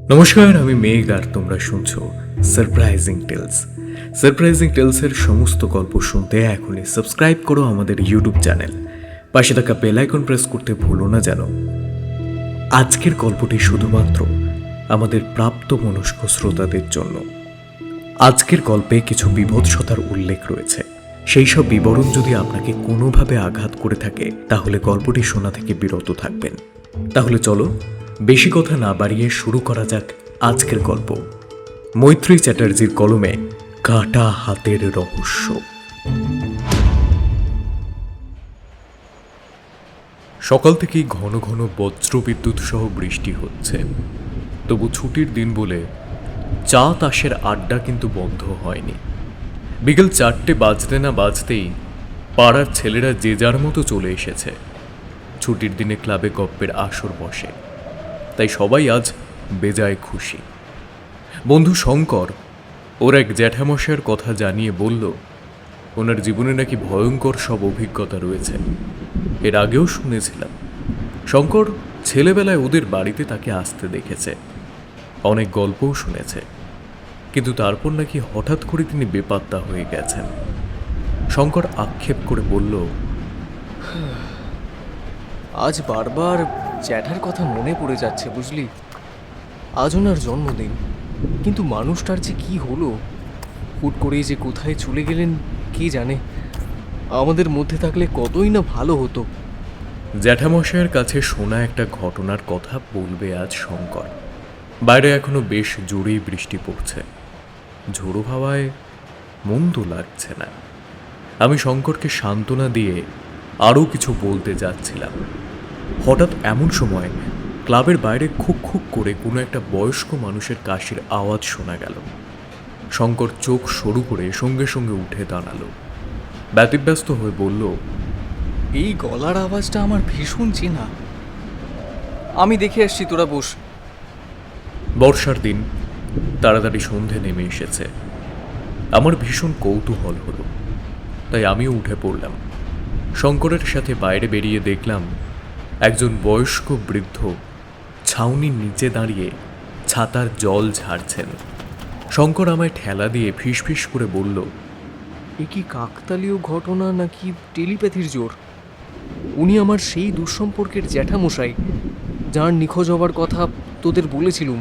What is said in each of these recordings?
নমস্কার, আমি মেঘ আর তোমরা শুনছো সারপ্রাইজিং টেলস। সারপ্রাইজিং টেলসের সমস্ত গল্প শুনতে এখনই সাবস্ক্রাইব করো আমাদের ইউটিউব চ্যানেল। পাশে থাকা বেল আইকন প্রেস করতে ভুলো না যেন। আজকের গল্পটি শুধুমাত্র আমাদের প্রাপ্তমনস্ক শ্রোতাদের জন্য। আজকের গল্পে কিছু বীভৎসতার উল্লেখ রয়েছে। সেই সব বিবরণ যদি আপনাকে কোনোভাবে আঘাত করে থাকে তাহলে গল্পটি শোনা থেকে বিরত থাকবেন। তাহলে চলো বেশি কথা না বাড়িয়ে শুরু করা যাক আজকের গল্প। মৈত্রী চ্যাটার্জির কলমে কাটা হাতের রহস্য। সকাল থেকেই ঘন ঘন বজ্রবিদ্যুৎ সহ বৃষ্টি হচ্ছে। তবু ছুটির দিন বলে চা তাসের আড্ডা কিন্তু বন্ধ হয়নি। বিকেল 4টে বাজতে না বাজতেই পাড়ার ছেলেরা যে যার মতো চলে এসেছে। ছুটির দিনে ক্লাবে গপ্পের আসর বসে, তাই সবাই আজ বেজায় খুশি। বন্ধু শঙ্কর ওর এক জ্যাঠামশাইয়ের কথা জানিয়ে বলল ওনার জীবনে নাকি ভয়ঙ্কর সব অভিজ্ঞতা রয়েছে। এর আগেও শুনেছিলাম শঙ্কর ছেলেবেলায় ওদের বাড়িতে তাকে আসতে দেখেছে, অনেক গল্পও শুনেছে, কিন্তু তারপর নাকি হঠাৎ করে তিনি বেপাত্তা হয়ে গেছেন। শঙ্কর আক্ষেপ করে বলল, আজ বারবার জ্যাঠার কথা মনে পড়ে যাচ্ছে, বুঝলি। আজ ওনার জন্মদিন, কিন্তু মানুষটার যে কি হলো, হুট করেই যে কোথায় চলে গেলেন কে জানে। আমাদের মধ্যে থাকলে কতই না ভালো হতো। জ্যাঠামশাইয়ের কাছে শোনা একটা ঘটনার কথা বলবে আজ শঙ্কর। বাইরে এখনো বেশ জোরেই বৃষ্টি পড়ছে। ঝোড়ো হাওয়ায় মন্দ লাগছে না। আমি শঙ্করকে সান্ত্বনা দিয়ে আরও কিছু বলতে যাচ্ছিলাম, হঠাৎ এমন সময় ক্লাবের বাইরে খুক খুক করে কোনো একটা বয়স্ক মানুষের কাশির আওয়াজ শোনা গেল। শঙ্কর চোখ সরু করে সঙ্গে সঙ্গে উঠে দাঁড়ালো। ব্যতিব্যস্ত হয়ে বলল, এই গলার আওয়াজটা আমার ভীষণ চেনা। আমি দেখে আসছি, তোরা বস। বর্ষার দিন, তাড়াতাড়ি সন্ধে নেমে এসেছে। আমার ভীষণ কৌতূহল হলো, তাই আমিও উঠে পড়লাম। শঙ্করের সাথে বাইরে বেরিয়ে দেখলাম একজন বয়স্ক বৃদ্ধ ছাউনির নিচে দাঁড়িয়ে ছাতার জল ঝাড়ছেন। শঙ্কর আমায় ঠেলা দিয়ে ফিসফিস করে বলল, এ কি কাকতালীয় ঘটনা নাকি টেলিপ্যাথির জোর? উনি আমার সেই দুঃসম্পর্কের জ্যাঠামশাই, যার নিখোঁজ হবার কথা তোদের বলেছিলুম।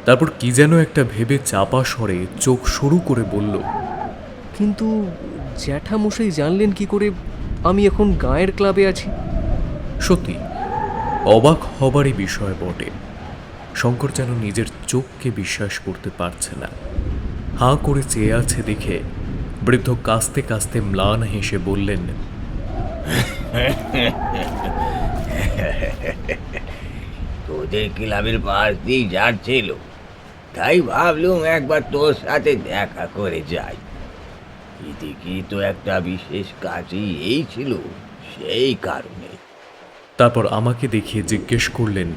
তারপর কি যেন একটা ভেবে চাপা স্বরে চোখ সরু করে বলল, কিন্তু জ্যাঠামশাই জানলেন কি করে আমি এখন গাঁয়ের ক্লাবে আছি? সত্যি অবাক হবারই বিষয় বটে। শঙ্কর যেন নিজের চোখকে বিশ্বাস করতে পারছে না। হাঁ করে চেয়ে আছে দেখে বৃদ্ধ কাস্তে কাস্তে ম্লান হেসে বললেন, তোদের ক্লাবের পাশ দিয়ে যাচ্ছিল, তাই ভাবলুম একবার তোর সাথে দেখা করে যাই। এদিকে তো একটা বিশেষ কাজই এই ছিল, সেই কারণে। তারপর আমাকে দেখিয়ে জিজ্ঞেস করলেন,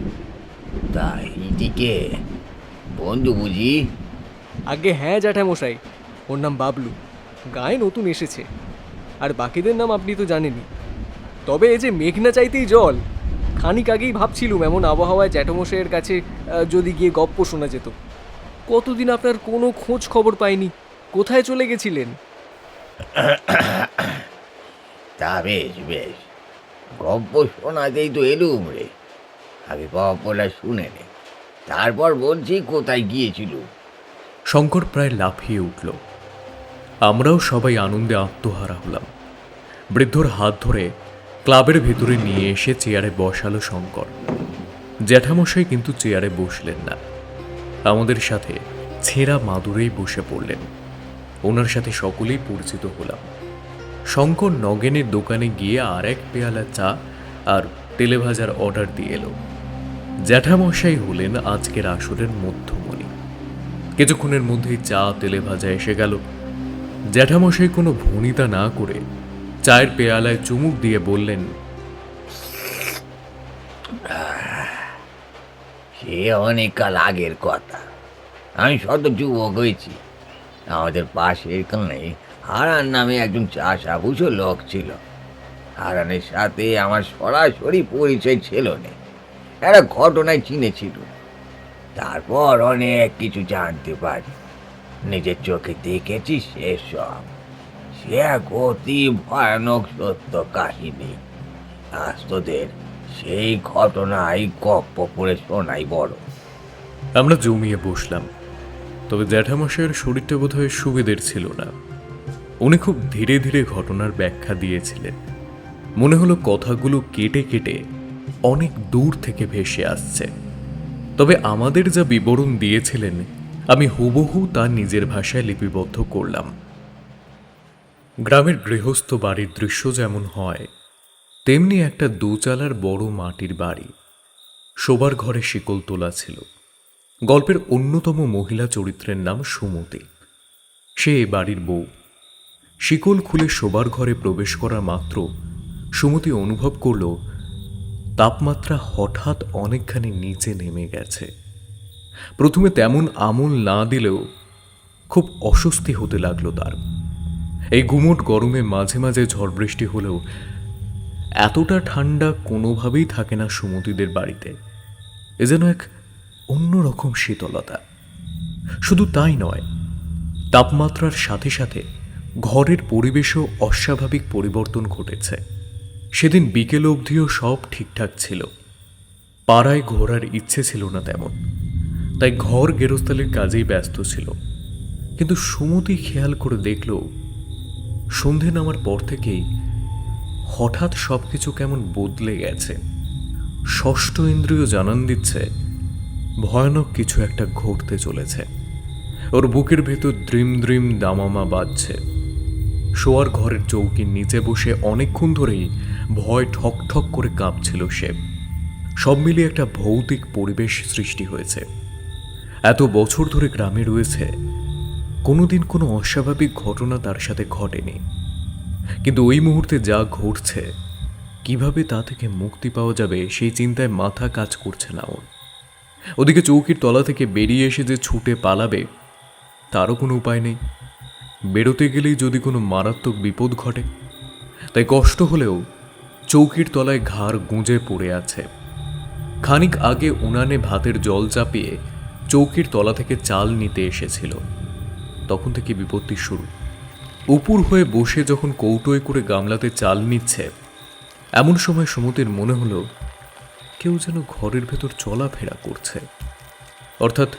তাই এদিকে বন্ধু বুঝি? আগে হ্যাঁ জ্যাঠামশাই, ওর নাম বাবলু, গায়ে নতুন এসেছে। আর বাকিদের নাম আপনি তো জানেনই। তবে এই যে মেঘনা চাইতেই জল, খানিক আগেই ভাবছিলুম এমন আবহাওয়ায় জ্যাঠামশাইয়ের কাছে যদি গিয়ে গপ্প শোনা যেত। কতদিন আপনার কোনো খোঁজ খবর পাইনি, কোথায় চলে গেছিলেন? তা বেশ বেশ, গল্প শোনাতেই তো এলুম রে। আগে গল্পটা শুনে নে, তারপর বলছি কোথায় গিয়েছিল। শঙ্কর প্রায় লাফিয়ে উঠল। আমরাও সবাই আনন্দে আত্মহারা হলাম। বৃদ্ধর হাত ধরে ক্লাবের ভেতরে নিয়ে এসে চেয়ারে বসালো শঙ্কর। জ্যাঠামশাই কিন্তু চেয়ারে বসলেন না, আমাদের সাথে ছেঁড়া মাদুরেই বসে পড়লেন। ওনার সাথে সকলেই পরিচিত হলাম। শঙ্কর নগেনের দোকানে গিয়ে আর এক পেয়ালা চা আর তেলেভাজার অর্ডার দিয়ে এলো। জ্যাঠামশাই হলেন আজকের আসরের মধ্যমণি। কিছুক্ষণের মধ্যেই চা তেলেভাজা এসে গেল। জ্যাঠামশাই কোনো ভনিতা না করে চায়ের পেয়ালায় চুমুক দিয়ে বললেন, সে অনেক কাল আগের কথা, আমি শত যুবক হয়েছি। আমাদের পাশের কানে হারান নামে একজন চাষাভুষো লোক ছিল। হারানের সাথে আমার সরাসরি পরিচয় ছিল না, একটা ঘটনায় চিনেছিল। তারপর অনেক কিছু জানতে পারি। নিজের চোখে দেখেছি সেসব। সে এক অতি ভয়ানক সত্য কাহিনী। আজ তোদের সেই ঘটনাই গপ্প করে শোনাই বড়। আমরা জমিয়ে বসলাম। তবে জ্যাঠামশাইয়ের শরীরটা বোধহয় সুবিধের ছিল না। উনি খুব ধীরে ধীরে ঘটনার ব্যাখ্যা দিয়েছিলেন। মনে হলো কথাগুলো কেটে কেটে অনেক দূর থেকে ভেসে আসছে। তবে আমাদের যা বিবরণ দিয়েছিলেন আমি হুবহু তা নিজের ভাষায় লিপিবদ্ধ করলাম। গ্রামের গৃহস্থ বাড়ির দৃশ্য যেমন হয় তেমনি একটা দোচালার বড় মাটির বাড়ি। শোবার ঘরে শিকল তোলা ছিল। গল্পের অন্যতম মহিলা চরিত্রের নাম সুমতি। সে এ বাড়ির বউ। শিকল খুলে শোবার ঘরে প্রবেশ করা মাত্র সুমতি অনুভব করল তাপমাত্রা হঠাৎ অনেকখানি নিচে নেমে গেছে। প্রথমে তেমন আমল না দিলেও খুব অস্বস্তি হতে লাগলো তার। এই গুমোট গরমে মাঝে মাঝে ঝড় বৃষ্টি হলেও এতটা ঠান্ডা কোনোভাবেই থাকে না সুমতিদের বাড়িতে। এ যেন এক অন্যরকম শীতলতা। শুধু তাই নয়, তাপমাত্রার সাথে সাথে ঘরের পরিবেশও অস্বাভাবিক পরিবর্তন ঘটেছে। সেদিন বিকেল অবধিও সব ঠিকঠাক ছিল। পাড়ায় ঘোরার ইচ্ছে ছিল না তেমন, তাই ঘর গেরস্তালির কাজেই ব্যস্ত ছিল। কিন্তু সুমতি খেয়াল করে দেখল সন্ধে নামার পর থেকেই হঠাৎ সবকিছু কেমন বদলে গেছে। ষষ্ঠ ইন্দ্রিয় জানান দিচ্ছে ভয়ানক কিছু একটা ঘটতে চলেছে। ওর বুকের ভেতর দ্রিম দ্রিম দামামা বাজছে। শোয়ার ঘরের চৌকির নিচে বসে অনেকক্ষণ ধরেই ভয় ঠক ঠক করে কাঁপছিল সে। সব মিলিয়ে একটা ভৌতিক পরিবেশ সৃষ্টি হয়েছে। এত বছর ধরে গ্রামে রয়েছে, কোনোদিন কোনো অস্বাভাবিক ঘটনা তার সাথে ঘটেনি। কিন্তু ওই মুহূর্তে যা ঘটছে, কিভাবে তা থেকে মুক্তি পাওয়া যাবে সেই চিন্তায় মাথা কাজ করছে না ওর। ওদিকে চৌকির তলা থেকে বেরিয়ে এসে যে ছুটে পালাবে তারও কোনো উপায় নেই। বেরোতে গেলেই যদি কোনো মারাত্মক বিপদ ঘটে। তাই কষ্ট হলেও চৌকির তলায় ঘাড় গুঁজে পড়ে আছে। খানিক আগে উনানে ভাতের জল চাপিয়ে চৌকির তলা থেকে চাল নিতে এসেছিল। তখন থেকে বিপত্তি শুরু। উপুর হয়ে বসে যখন কৌটোয় করে গামলাতে চাল নিচ্ছে, এমন সময় সুমতির মনে হলো কেউ যেন ঘরের ভেতর চলাফেরা করছে। অর্থাৎ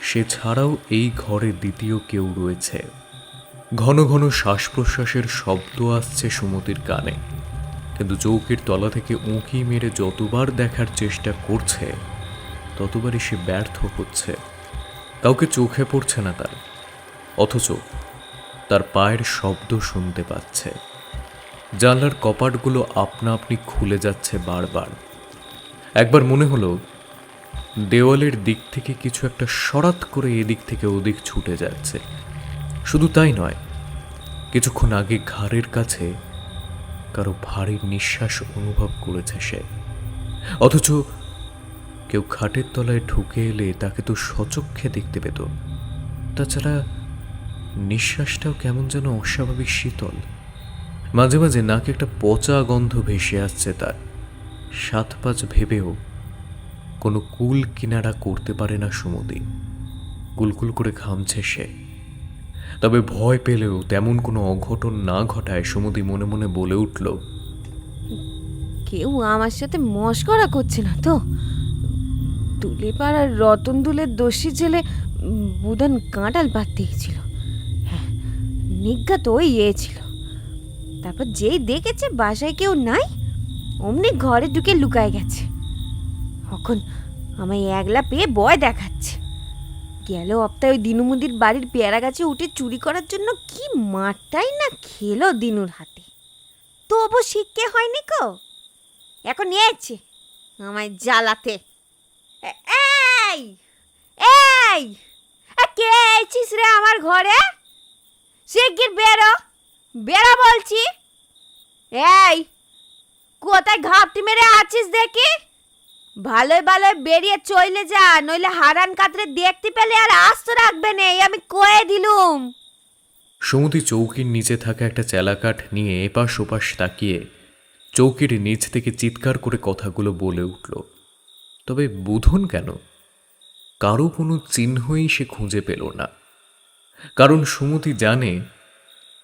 সে ছাড়াও এই ঘরে দ্বিতীয় কেউ রয়েছে। ঘন ঘন শ্বাস প্রশ্বাসের শব্দ আসছে সুমতির কানে। কিন্তু চৌকির তলা থেকে উঁকি মেরে যতবার দেখার চেষ্টা করছে ততবারই সে ব্যর্থ হচ্ছে। কাউকে চোখে পড়ছে না তার, অথচ তার পায়ের শব্দ শুনতে পাচ্ছে। জানলার কপাটগুলো আপনা আপনি খুলে যাচ্ছে বারবার। একবার মনে হলো দেওয়ালের দিক থেকে কিছু একটা সরাত করে এদিক থেকে ওদিক ছুটে যাচ্ছে। শুধু তাই নয়, কিছুক্ষণ আগে ঘাড়ের কাছে কারো ভারী নিঃশ্বাস অনুভব করেছে সে। অথচ কেউ খাটের তলায় ঢুকে এলে তাকে তো সচক্ষে দেখতে পেত। তাছাড়া নিঃশ্বাসটাও কেমন যেন অস্বাভাবিক শীতল। মাঝে মাঝে নাকে একটা পচা গন্ধ ভেসে আসছে তার। 7-5 ভেবেও কোনো কুল কিনারা করতে পারে না সুমতি। কুলকুল করে ঘামছে সে। তবে ভয় পেলেও তেমন কোনো অঘটন না ঘটায় সুমতি মনে মনে বলে উঠল, কেউ আমার সাথে মশকরা করছে না তো? তুলিপাড়ার রতন দুলের দস্যি ছেলে বুধন কাঁটাল পাততেই ছিল। হ্যাঁ, নিজ্ঞা তো ওই ছিল। তারপর যেই দেখেছে বাসায় কেউ নাই, অমনি ঘরে ঢুকে লুকায় গেছে। এখন আমায় একলা পেয়ে ভয় দেখাচ্ছে। গেল সপ্তাহে ওই দিনুমুদির বাড়ির পেয়ারা গাছে উঠে চুরি করার জন্য কি মারটাই না খেলো দিনুর হাতে। তবু শিক্ষে হয়নি কো, এখন নিয়েছে আমায় জ্বালাতে। এই এই কে আছিস রে আমার ঘরে? শিগগির বেরো, বেরো বলছি। এই কোথায় ঘাপটি মেরে আছিস দেখি? ভালোই ভালোই বেরিয়ে চলে যা, নইলে হারান কাতরে দেখতে পেলে আর আস্ত রাখবে না, আমি কয়ে দিলুম। সুমতি চৌকির নিচে থাকা একটা চেলাকাঠ নিয়ে এপাশ ওপাশ তাকিয়ে চৌকির নিচ থেকে চিৎকার করে কথাগুলো বলে উঠল। তবে বুধন কেন? কারো কোনো চিহ্নই সে খুঁজে পেল না। কারণ সুমতি জানে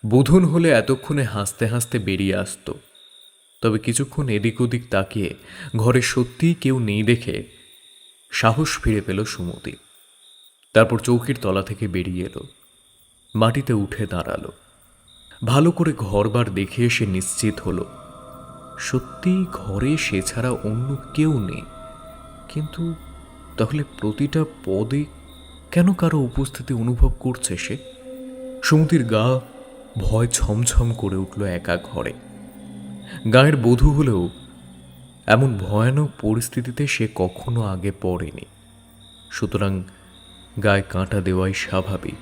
বোধন হলে এতক্ষণে হাসতে হাসতে বেরিয়ে আসত। তবে কিছুক্ষণ এদিক ওদিক তাকিয়ে ঘরে সত্যিই কেউ নেই দেখে সাহস ফিরে পেল সুমতি। তারপর চৌকির তলা থেকে বেরিয়ে এলো, মাটিতে উঠে দাঁড়ালো। ভালো করে ঘরবার দেখে সে নিশ্চিত হলো সত্যিই ঘরে সে ছাড়া অন্য কেউ নেই। কিন্তু তাহলে প্রতিটা পদে কেন কারো উপস্থিতি অনুভব করছে সে? সুমতির গা ভয় ছমছম করে উঠল একা ঘরে। গায়ের বধূ হলেও এমন ভয়ানক পরিস্থিতিতে সে কখনো আগে পড়েনি, সুতরাং গায়ে কাঁটা দেওয়াই স্বাভাবিক।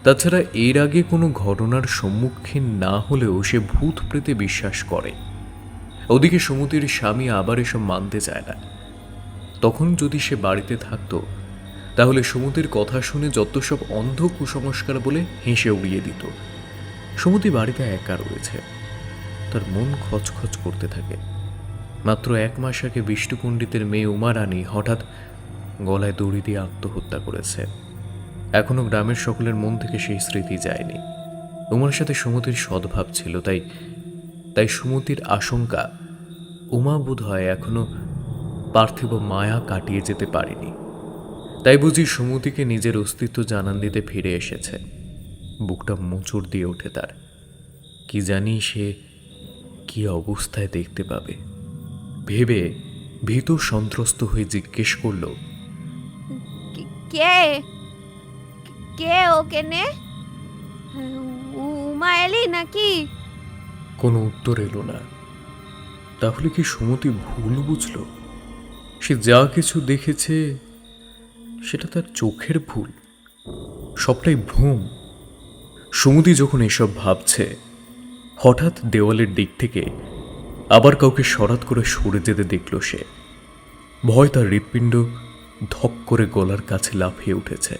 তাছাড়া এর আগে কোনো ঘটনার সম্মুখীন না হলেও সে ভূত প্রেতে বিশ্বাস করে। ওদিকে সুমতির স্বামী আবার এসব মানতে চায় না। তখন যদি সে বাড়িতে থাকতো তাহলে সুমতির কথা শুনে যত সব অন্ধ কুসংস্কার বলে হেসে উড়িয়ে দিত। সুমতি বাড়িতে একা রয়েছে, তার মন খচখচ করতে থাকে। মাত্র 1 মাস আগে বিষ্ণু পণ্ডিতের মেয়ে উমা রানী হঠাৎ গলায় দড়ি দিয়ে আত্মহত্যা করেছে। এখনো গ্রামের সকলের মন থেকে সেই স্মৃতি যায়নি। উমার সাথে সুমতির সদ্ভাব ছিল, তাই সুমতির আশঙ্কা উমা বোধ হয় এখনো পার্থিব মায়া কাটিয়ে যেতে পারেনি। তাই বুঝি সুমতিকে নিজের অস্তিত্ব জানান দিতে ফিরে এসেছে। বুকটা মোচড় দিয়ে ওঠে তার। কি জানি সে কি অবস্থায় দেখতে পাবে ভেবে ভীত সন্ত্রস্ত হয়ে জিজ্ঞেস করল, কে কে ওকে নে? উমা এলি নাকি? কোনো উত্তর এলো না। তাহলে কি সুমতি ভুল বুঝল? সে যা কিছু দেখেছে সেটা তার চোখের ভুল, সবটাই ভ্রম। সুমতি যখন এসব ভাবছে, হঠাৎ দেওয়ালের দিক থেকে আবার কাউকে সরাত করে সরে যেতে দেখল সে। ভয় তার হৃৎপিণ্ড ধক করে গলার কাছে লাফিয়ে উঠেছে,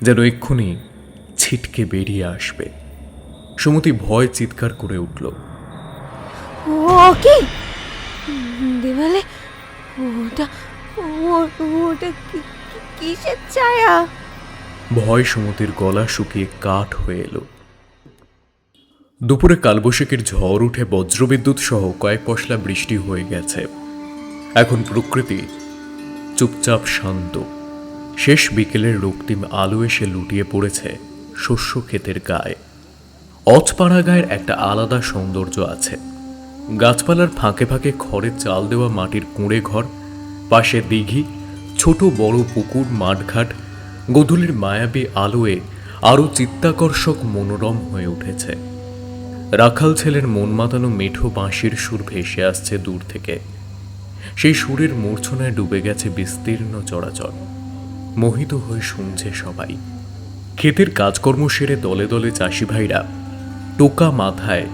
যেন এক্ষুনি ছিটকে বেরিয়ে আসবে। সুমতি ভয় চিৎকার করে উঠল, ও কি দেওয়ালে? ওটা ওটা কিসের ছায়া? ভয় সুমতির গলা শুকিয়ে কাঠ হয়ে এলো। দুপুরে কালবৈশাখীর ঝড় উঠে বজ্রবিদ্যুৎ সহ কয়েক পশলা বৃষ্টি হয়ে গেছে। এখন প্রকৃতি চুপচাপ শান্ত। শেষ বিকেলের রক্তিম আলো এসে লুটিয়ে পড়েছে শস্য ক্ষেতের গায়ে। অজপাড়া গায়ের একটা আলাদা সৌন্দর্য আছে। গাছপালার ফাঁকে ফাঁকে খড়ে চাল দেওয়া মাটির কুঁড়ে ঘর, পাশে দিঘি, ছোট বড় পুকুর, মাঠঘাট গোধূলির মায়াবী আলোয় আরও চিত্তাকর্ষক মনোরম হয়ে উঠেছে। রাখাল ছেলের মন মাতানো মেঠো বাঁশির সুর ভেসে আসছে দূর থেকে। সেই সুরের মূর্ছনায় ডুবে গেছে বিস্তীর্ণ চরাচর। মোহিত হয়ে শুনছে সবাই। ক্ষেতের কাজকর্ম সেরে দলে দলে চাষি ভাইরা টোকা মাথায়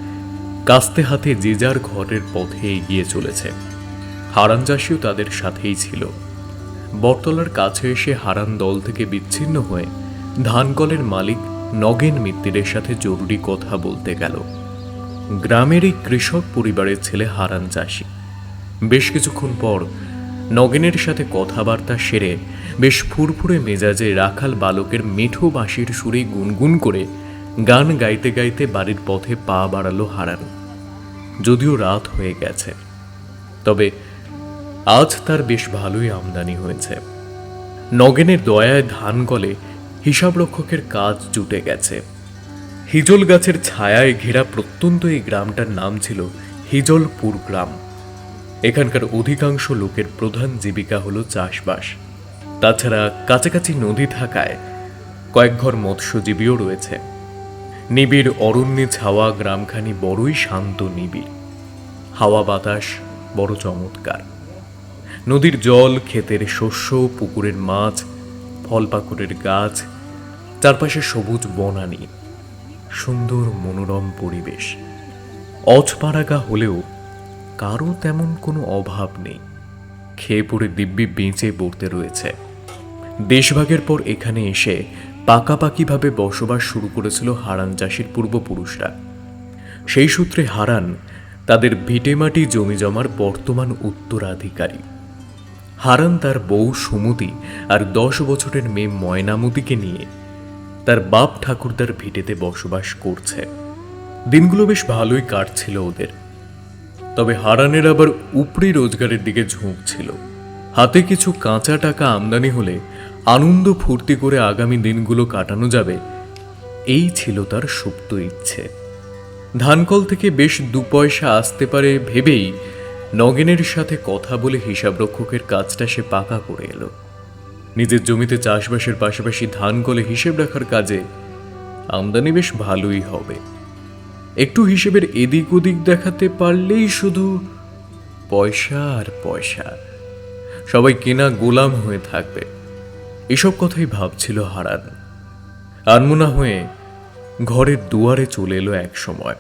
কাস্তে হাতে যে যার ঘরের পথে এগিয়ে চলেছে। হারান চাষিও তাদের সাথেই ছিল। বটতলার কাছে এসে হারান দল থেকে বিচ্ছিন্ন হয়ে ধানকলের মালিক নগেন মিত্তিরের সাথে জরুরি কথা বলতে গেল। গ্রামের এই কৃষক পরিবারের ছেলে হারান চাষি। বেশ কিছুক্ষণ পর নগেনের সাথে কথাবার্তা সেরে বেশ ফুরফুরে মেজাজে রাখাল বালকের মেঠো বাঁশির সুরে গুনগুন করে গান গাইতে গাইতে বাড়ির পথে পা বাড়ালো হারান। যদিও রাত হয়ে গেছে, তবে আজ তার বেশ ভালোই আমদানি হয়েছে। নগেনের দয়ায় ধান গলে হিসাবরক্ষকের কাজ জুটে গেছে। হিজল গাছের ছায়ায় ঘেরা প্রত্যন্ত এই গ্রামটার নাম ছিল হিজলপুর গ্রাম। এখানকার অধিকাংশ লোকের প্রধান জীবিকা হলো চাষবাস। তাছাড়া কাছাকাছি নদী থাকায় কয়েক ঘর মৎস্যজীবীও রয়েছে। নিবিড় অরণ্যে ছাওয়া গ্রামখানি বড়ই শান্ত নিবিড়। হাওয়া বাতাস বড় চমৎকার। নদীর জল, ক্ষেতের শস্য, পুকুরের মাছ, ফলপাকুড়ের গাছ, চারপাশে সবুজ বনানী, সুন্দর মনোরম পরিবেশ। অজপাড়াগা হলেও কারো তেমন কোনো অভাব নেই। খেয়ে পড়ে দিব্যি বেঁচে পড়তে রয়েছে। দেশভাগের পর এখানে এসে পাকাপাকিভাবে বসবাস শুরু করেছিল হারান চাষির পূর্বপুরুষরা। সেই সূত্রে হারান তাদের ভিটেমাটি জমি জমার বর্তমান উত্তরাধিকারী। হারান তার বউ সুমতি আর 10 বছরের মেয়ে ময়নামতিকে নিয়ে তার বাপ ঠাকুরদার ভিটেতে বসবাস করছে। দিনগুলো বেশ ভালোই কাটছিল ওদের। তবে হারানের আবার উপরি রোজগারের দিকে ঝোঁক ছিল। হাতে কিছু কাঁচা টাকা আমদানি হলে আনন্দ ফুর্তি করে আগামী দিনগুলো কাটানো যাবে, এই ছিল তার সুপ্ত ইচ্ছে। ধানকল থেকে বেশ 2 পয়সা আসতে পারে ভেবেই নগেনের সাথে কথা বলে হিসাবরক্ষকের কাজটা সে পাকা করে এলো। নিজের জমিতে চাষবাসের পাশাপাশি ধানকলে হিসেব রাখার কাজে আমদানি বেশ ভালোই হবে। একটু হিসেবের এদিক ওদিক দেখাতে পারলেই শুধু পয়সা আর পয়সা, সবাই কেনা গোলাম হয়ে থাকবে, এসব কথাই ভাবছিল হারান। আনমনা হয়ে ঘরের দুয়ারে চলে এলো এক সময়।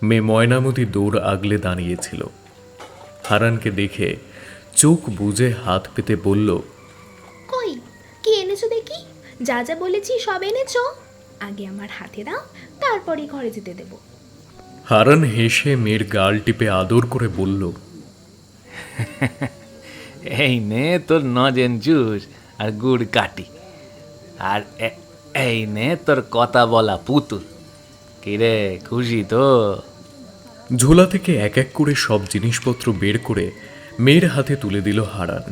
মেয়ে ময়নামতি দৌড় আগলে দাঁড়িয়েছিল। হারানকে দেখে চোখ বুজে হাত পেতে বলল, কই কি এনেছো দেখি? যা যা বলেছি সব এনেছো? আগে আমার হাতে দাও, তারপরই ঘরে যেতে দেব। হারান হেসে মেয়ের গাল টিপে আদর করে বলল, এই নে তোর নজেন জুস আর গুড় কাটি, আর এই নে তোর কথা বলা পুতুল। কিরে, খুশি তো? ঝোলা থেকে এক এক করে সব জিনিসপত্র বের করে মেয়ের হাতে তুলে দিল হারান।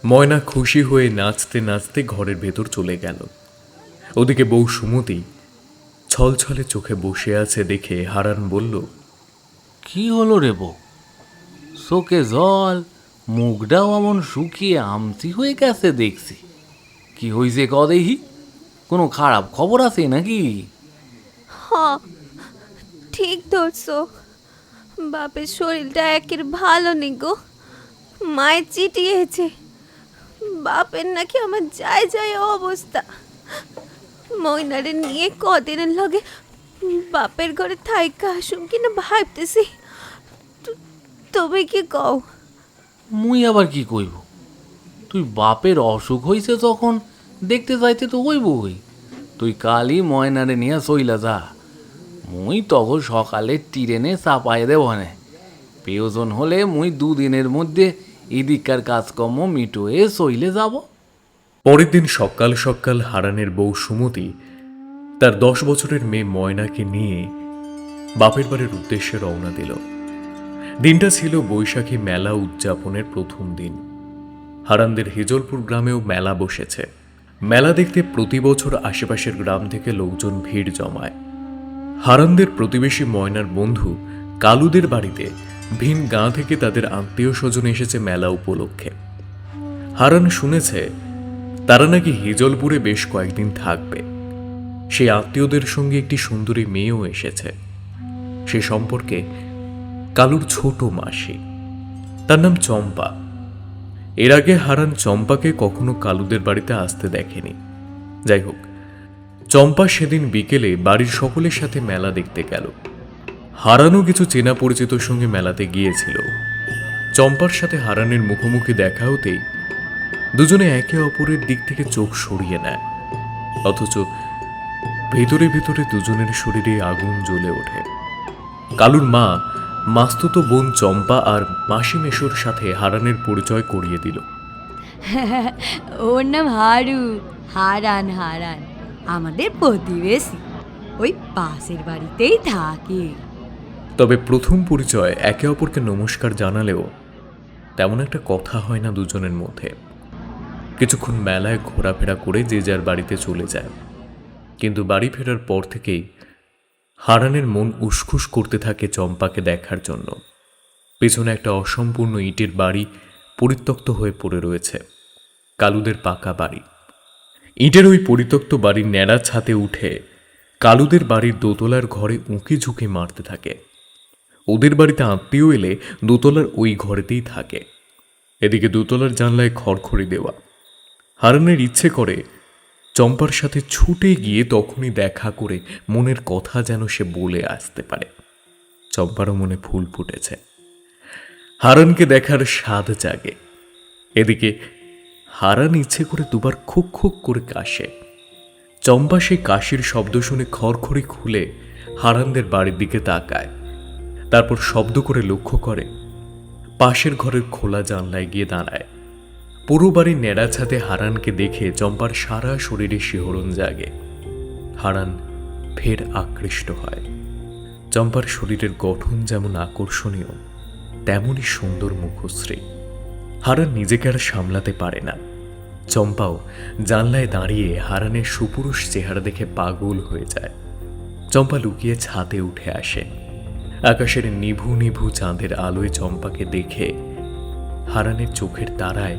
ময়না খুশি হয়ে নাচতে নাচতে ঘরের ভেতর চলে গেল। ওদিকে বউ সুমতি ছলছলে চোখে বসে আছে দেখে হারান বলল, কি হলো রে বউ? চোখে জল, মুখটাও এমন শুকিয়ে আমসি হয়ে গেছে দেখছি। কি হয়েছে ক দেখি? কোনো খারাপ খবর আছে নাকি? হ, ঠিক ধরছো। বাপের শরীরটা একের ভালো নেই গো। মায়ের চিটিয়েছে, বাপের নাকি আমার যায় যায় অবস্থা। ময়নারে নিয়ে কদিনের লগে বাপের ঘরে থাইকা আসুম কিনা ভাবতেছি। তবে কি কও? মুই আবার কি কইব? তুই বাপের অসুখ হইছে যখন দেখতে যাইতে তো হইবই। তুই কালই ময়নারে নিয়ে চইলা যা। মুই তখন সকালে ট্রেনে চাপাই দেব না। প্রয়োজন হলে মুই 2 দিনের মধ্যে এদিককার কাজকর্ম মিটোয়ে চইলে যাব। পরের দিন সকাল সকাল হারানের বউ সুমতি তার 10 বছরের মেয়ে ময়নাকে নিয়ে বাপের বাড়ির উদ্দেশ্যে রওনা দিল। দিনটা ছিল বৈশাখী মেলা উদযাপনের প্রথম দিন। হারানদের হেজলপুর গ্রামেও মেলা বসেছে। মেলা দেখতে প্রতি বছর আশেপাশের গ্রাম থেকে লোকজন ভিড় জমায়। হারানদের প্রতিবেশী ময়নার বন্ধু কালুদের বাড়িতে ভিন গাঁ থেকে তাদের আত্মীয় স্বজন এসেছে মেলা উপলক্ষে। হারান শুনেছে তারা নাকি হেজলপুরে বেশ কয়েকদিন থাকবে। সেই আত্মীয়দের সঙ্গে একটি সুন্দরী মেয়েও এসেছে। সে সম্পর্কে কালুর ছোট মাসি, তার নাম চম্পা। এর আগে হারান চম্পাকে কখনো কালুদের বাড়িতে আসতে দেখেনি। যাই হোক, চম্পা সেদিন বিকেলে বাড়ির সকলের সাথে মেলা দেখতে গেল। হারানও কিছু চেনা পরিচিতর সঙ্গে মেলাতে গিয়েছিল। চম্পার সাথে হারানের মুখোমুখি দেখা হতেই দুজনে একে অপরের দিক থেকে চোখ সরিয়ে নেয়, অথচ ভেতরে ভেতরে দুজনের শরীরে আগুন জ্বলে ওঠে। কালুর মা মাস্তুতো বোন চম্পা আর মাসি মেশোর সাথে হারানের পরিচয় করিয়ে দিল। ওর নাম হারু। হারান হারান আমাদের প্রতিবেশী, ওই পাশের বাড়িতেই থাকে। তবে প্রথম পরিচয় একে অপরকে নমস্কার জানালেও তেমন একটা কথা হয় না দুজনের মধ্যে। কিছুক্ষণ মেলায় ঘোরাফেরা করে যে যার বাড়িতে চলে যায়। কিন্তু বাড়ি ফেরার পর থেকেই হারানের মন উসখুস করতে থাকে চম্পাকে দেখার জন্য। পেছনে একটা অসম্পূর্ণ ইটের বাড়ি পরিত্যক্ত হয়ে পড়ে রয়েছে, কালুদের পাকা বাড়ি। ইটের ওই পরিত্যক্ত বাড়ির ন্যাড়া ছাতে উঠে কালুদের বাড়ির দোতলার ঘরে উঁকি ঝুঁকি মারতে থাকে। ওদের বাড়িতে আত্মীয় এলে দোতলার ওই ঘরেতেই থাকে। এদিকে দোতলার জানলায় খড়খড়ি দেওয়া। হারানের ইচ্ছে করে চম্পার সাথে ছুটে গিয়ে তখনই দেখা করে মনের কথা যেন সে বলে আসতে পারে। চম্পারও মনে ফুল ফুটেছে, হারানকে দেখার স্বাদ জাগে। এদিকে হারান ইচ্ছে করে দুবার খুক খুক করে কাশে। চম্পা সেই কাশির শব্দ শুনে খড়খড়ি খুলে হারানদের বাড়ির দিকে তাকায়। তারপর শব্দ করে লক্ষ্য করে পাশের ঘরের খোলা জানলায় গিয়ে দাঁড়ায়। পুরো বাড়ির নেড়া ছাদে হারানকে দেখে চম্পার সারা শরীরে শিহরণ জাগে। হারান ফের আকৃষ্ট হয়। চম্পার শরীরের গঠন যেমন আকর্ষণীয়, তেমনই সুন্দর মুখশ্রী। হারান নিজেকে আর সামলাতে পারে না। চম্পাও জানলায় দাঁড়িয়ে হারানের সুপুরুষ চেহারা দেখে পাগল হয়ে যায়। চম্পা লুকিয়ে ছাদে উঠে আসে। আকাশের নিভু নিভু চাঁদের আলোয় চম্পাকে দেখে হারানের চোখের তারায়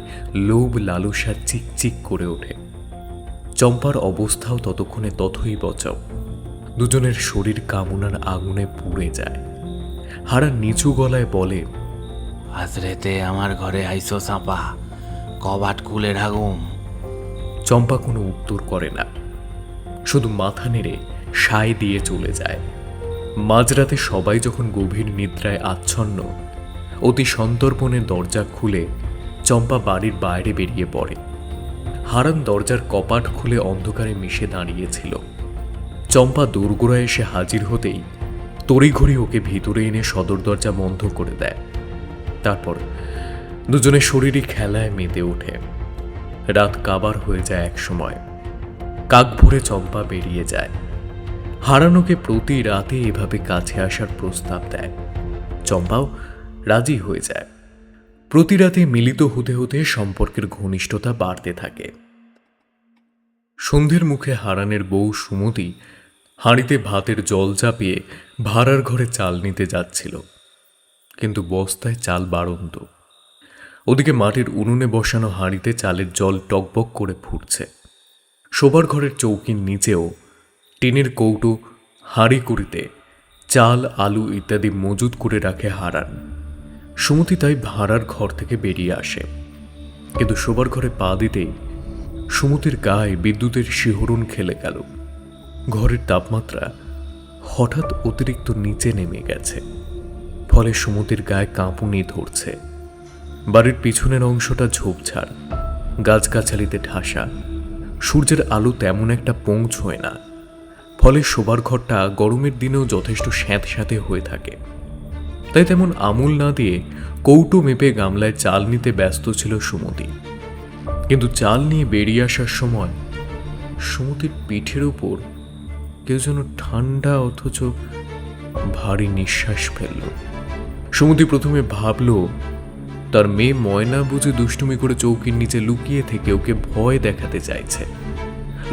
লোভ লালসা চিকচিক করে ওঠে। চম্পার অবস্থাও ততক্ষণে ততই বচাও। দুজনের শরীর কামনার আগুনে পুড়ে যায়। হারান নিচু গলায় বলে, আজ রাতে আমার ঘরে আইসো চাপা, কবাট খুলে রাখুম। চম্পা কোনো উত্তর করে না, শুধু মাথা নেড়ে সায় দিয়ে চলে যায়। মাঝরাতে সবাই যখন গভীর নিদ্রায় আচ্ছন্ন, অতি সন্তর্পণে দরজা খুলে চম্পা বাড়ির বাইরে বেরিয়ে পড়ে। হারান দরজার কপাট খুলে অন্ধকারে মিশে দাঁড়িয়েছিল। চম্পা দোরগোড়ায় এসে হাজির হতেই তড়িঘড়ি ওকে ভিতরে এনে সদর দরজা বন্ধ করে দেয়। তারপর দুজনের শরীরই খেলায় মেতে ওঠে। রাত কাবার হয়ে যায় এক সময়। কাক ভরে চম্পা বেরিয়ে যায়। হারানোকে প্রতি রাতে এভাবে কাছে আসার প্রস্তাব দেয়। চম্পাও রাজি হয়ে যায়। প্রতি রাতে মিলিত হতে হতে সম্পর্কের ঘনিষ্ঠতা বাড়তে থাকে। সন্ধ্যের মুখে হারানের বউ সুমতি হাঁড়িতে ভাতের জল চাপিয়ে ভাড়ার ঘরে চাল নিতে যাচ্ছিল, কিন্তু বস্তায় চাল বাড়ন্ত। ওদিকে মাটির উনুনে বসানো হাঁড়িতে চালের জল টকবক করে ফুটছে। শোবার ঘরের চৌকির নিচেও টিনের কৌটো হাঁড়ি কুড়িতে চাল, আলু ইত্যাদি মজুত করে রাখে হারান। সুমতি তাই ভাড়ার ঘর থেকে বেরিয়ে আসে, কিন্তু শোবার ঘরে পা দিতেই সুমতির গায়ে বিদ্যুতের শিহরণ খেলে গেল। ঘরের তাপমাত্রা হঠাৎ অতিরিক্ত নিচে নেমে গেছে, ফলে সুমতির গায়ে কাঁপুনি ধরছে। বাড়ির পিছনের অংশটা ঝোপঝাড়, গাছগাছালিতে ঠাসা। সূর্যের আলো তেমন একটা পৌঁছয় না, ফলে শোবার ঘরটা গরমের দিনেও যথেষ্ট স্যাঁতস্যাঁতে হয়ে থাকে। তাই তেমন আমল না দিয়ে কৌটো মেপে গামলায় চাল নিতে ব্যস্ত ছিল সুমতি। কিন্তু চাল নিয়ে বেরিয়ে আসার সময় সুমতির পিঠের উপর কেউ যেন ঠান্ডা অথচ ভারী নিঃশ্বাস ফেলল। সুমতি প্রথমে ভাবল তার মেয়ে ময়না বুঝে দুষ্টুমি করে চৌকির নিচে লুকিয়ে থেকে ওকে ভয় দেখাতে চাইছে।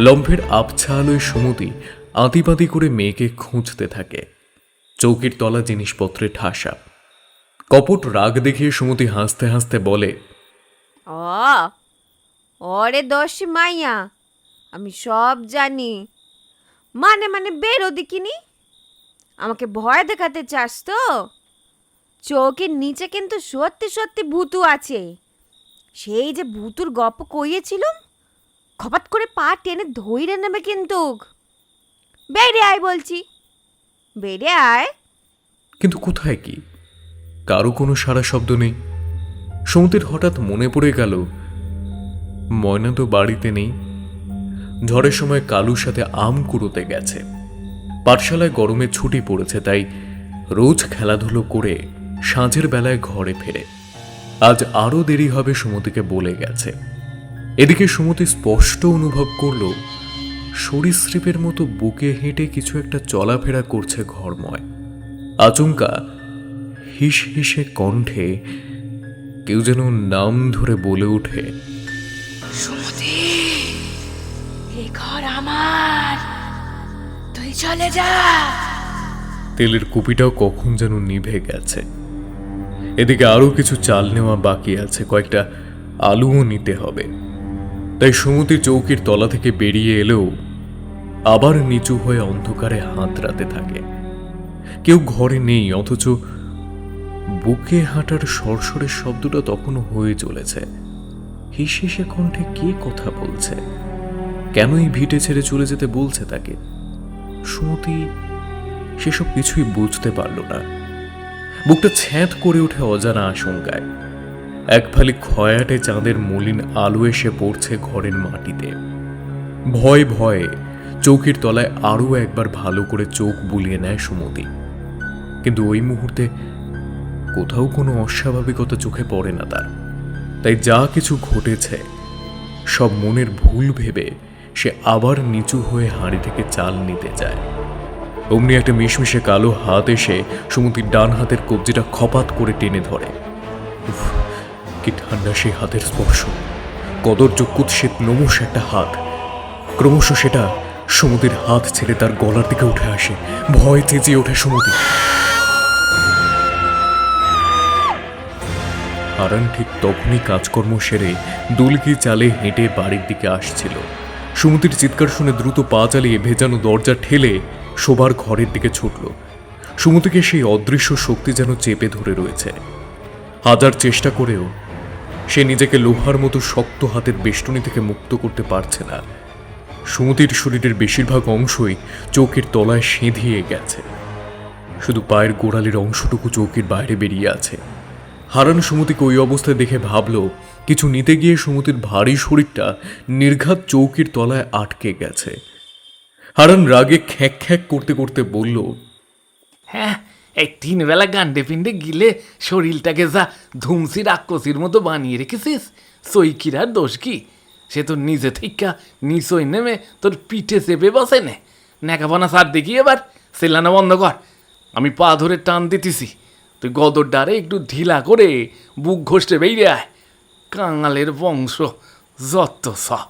লম্ফের আবছা আলোয় সুমতি আঁতিপাতি করে মেয়েকে খুঁজতে থাকে। চৌকির তলা জিনিসপত্রে ঠাসা। কপট রাগ দেখিয়ে সুমতি হাসতে হাসতে বলে, ওরে দোষ মাইয়া, আমি সব জানি। মানে মানে বেরো দেখিনি, আমাকে ভয় দেখাতে চাস তো? চৌকির নিচে কিন্তু সত্যি সত্যি ভূতু আছে। সেই যে ভূতুর গপ্প কইয়েছিলুম, খপাত করে পা টেনে ধইরে নেবে কিন্তু। বেরে আয় বলছি, বেরে আয়। কিন্তু কোথায় কি? কারো কোনো সারা শব্দ নেই। সুমতির হঠাৎ মনে পড়ে গেল ময়না তো বাড়িতে নেই। ঝড়ের সময় কালুর সাথে আম কুড়োতে গেছে। পাঠশালায় গরমে ছুটি পড়েছে, তাই রোজ খেলাধুলো করে সাঁঝের বেলায় ঘরে ফেরে। আজ আরও দেরি হবে সুমতিকে বলে গেছে। এদিকে সুমতি স্পষ্ট অনুভব করল সরীসৃপের মতো বুকে হেঁটে কিছু একটা চলাফেরা করছে ঘরময়। আচমকা হিস হিসে কণ্ঠে কেউ যেন নাম ধরে বলে ওঠে, সুমতি, এই ঘর আমার, তুই চলে যা। তেলের কুপিটাও কখন যেন নিভে গেছে। এদিকে আরো কিছু চাল নেওয়া বাকি আছে, কয়েকটা আলুও নিতে হবে। তাই সুমতি চৌকির তলা থেকে বেরিয়ে এলেও আবার নিচু হয়ে অন্ধকারে হাতড়াতে থাকে। কেউ ঘরে নেই, অথচ বুকে হাঁটার সরসরের শব্দটা তখনও হয়ে চলেছে। হিস হিসে কণ্ঠে কে কথা বলছে? কেন এই ভিটে ছেড়ে চলে যেতে বলছে তাকে? সুমতি সেসব কিছুই বুঝতে পারল না। বুকটা ছ্যাঁত করে ওঠে অজানা আশঙ্কায়। এক ফালি খয়াটে চাঁদের মলিন আলো এসে পড়ছে ঘরের মাটিতে। ভয় ভয়ে চৌকির তলায় আরও একবার ভালো করে চোখ বুলিয়ে নেয় সুমতি, কিন্তু ওই মুহূর্তে কোথাও কোনো অস্বাভাবিকতা চোখে পড়ে না তার। তাই যা কিছু ঘটেছে সব মনের ভুল ভেবে সে আবার নিচু হয়ে হাঁড়ি থেকে চাল নিতে যায়। অমনি একটা মিশমিশে কালো হাত এসে সুমতির ডান হাতের কবজিটা খপাত করে টেনে ধরে। উফ, কি ঠান্ডা সেই হাতের স্পর্শ! কদর্য কুৎসিত নমস একটা হাত। ক্রমশ সেটা সুমতির হাত ছেড়ে তার গলার দিকে উঠে আসে। ভয় চেঁচিয়ে ওঠে সুমতি। হারান ঠিক তখনই কাজকর্ম সেরে দুলকি চালে হেঁটে বাড়ির দিকে আসছিল। সুমতির চিৎকার শুনে দ্রুত পা চালিয়ে ভেজানো দরজা ঠেলে শোবার ঘরের দিকে ছুটল। সুমতিকে সেই অদৃশ্য শক্তি যেন চেপে ধরে রয়েছে। হাজার চেষ্টা করেও সে নিজেকে লোহার মতো শক্ত হাতের বেষ্টনী থেকে মুক্ত করতে পারছে না। সুমতির শরীরের বেশিরভাগ অংশই চৌকির তলায় সেঁধিয়ে গেছে। শুধু পায়ের গোড়ালির অংশটুকু চৌকির বাইরে বেরিয়ে আছে। হারান সুমতিকে ওই অবস্থায় দেখে ভাবল কিছু নিতে গিয়ে সুমতির ভারী শরীরটা নির্ঘাত চৌকির তলায় আটকে গেছে। হারান রাগে খ্যাঁক খ্যাঁক করতে করতে বলল, হ্যাঁ, এই 3 বেলা গান্ডে পিণ্ডে গিলে শরীরটাকে যা ধুমসি রাক্ষসীর মতো বানিয়ে রেখেছিস, সৈকিরার দোষ কি? সে তো নিজে থেকে নিচই নেমে তোর পিঠে চেপে বসে নে। ন্যাকাপনা সার দেখি এবার সেলানা বন্ধ কর। আমি পা ধরে টান দিতেছি, তুই গদর ডারে একটু ঢিলা করে বুক ঘষতে বেরিয়ে আয়। কাঙালের বংশ যত সব।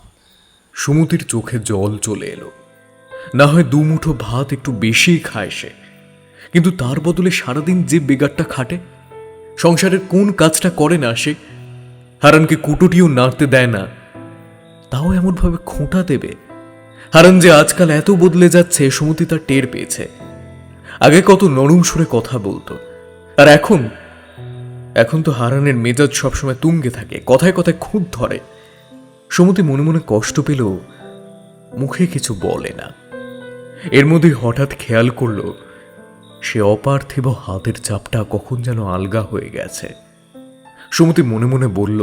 সুমতির চোখে জল চলে এলো। না হয় দুমুঠো ভাত একটু বেশিই খায় সে, কিন্তু তার বদলে সারাদিন যে বেগারটা খাটে, সংসারের কোন কাজটা করে না সে? হারানকে কুটুটিও নাড়তে দেয় না, তাও এমনভাবে খোঁটা দেবে? হারান যে আজকাল এত বদলে যাচ্ছে সুমতি তার টের পেয়েছে। আগে কত নরম সুরে কথা বলতো, আর এখন তো হারানের মেজাজ সবসময় তুঙ্গে থাকে, কথায় কথায় খুঁত ধরে। সুমতি মনে মনে কষ্ট পেলেও মুখে কিছু বলে না। এর মধ্যে হঠাৎ খেয়াল করল সে অপার্থিব হাতের চাপটা কখন যেন আলগা হয়ে গেছে। সুমতি মনে মনে বলল,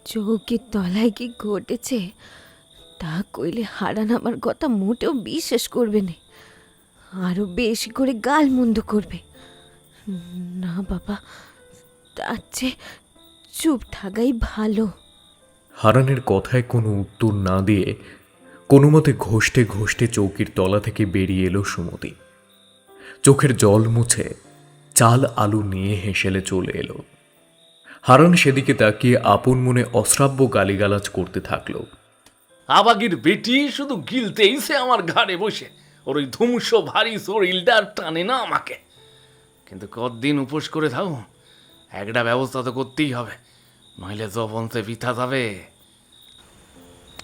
চৌকির তলায় কি ঘটেছে তা কইলে হারান আমার কথা মোটেও বিশ্বাস করবে না, আরো বেশি করে গালমন্দ করবে। না বাবা, তার চেয়ে চুপ থাকাই ভালো। হারানের কথায় কোনো উত্তর না দিয়ে কোনো মতে ঘষতে ঘষতে চৌকির তলা থেকে বেরিয়ে এলো সুমতি। চোখের জল মুছে চাল আলু নিয়ে হেসেলে চলে এলো। হারান সেদিকে তাকিয়ে আপন মনে অশ্রাব্য গালিগালাজ করতে থাকলো। আবাগির বেটি শুধু গিলতেই সে আমার ঘাড়ে বসে, ওর ওই ধুমস ভারী শরীরটা আর টানে না আমাকে। কিন্তু কতদিন উপোস করে থাকুন, একটা ব্যবস্থা তো করতেই হবে, নইলে যখন সে পিঠা যাবে।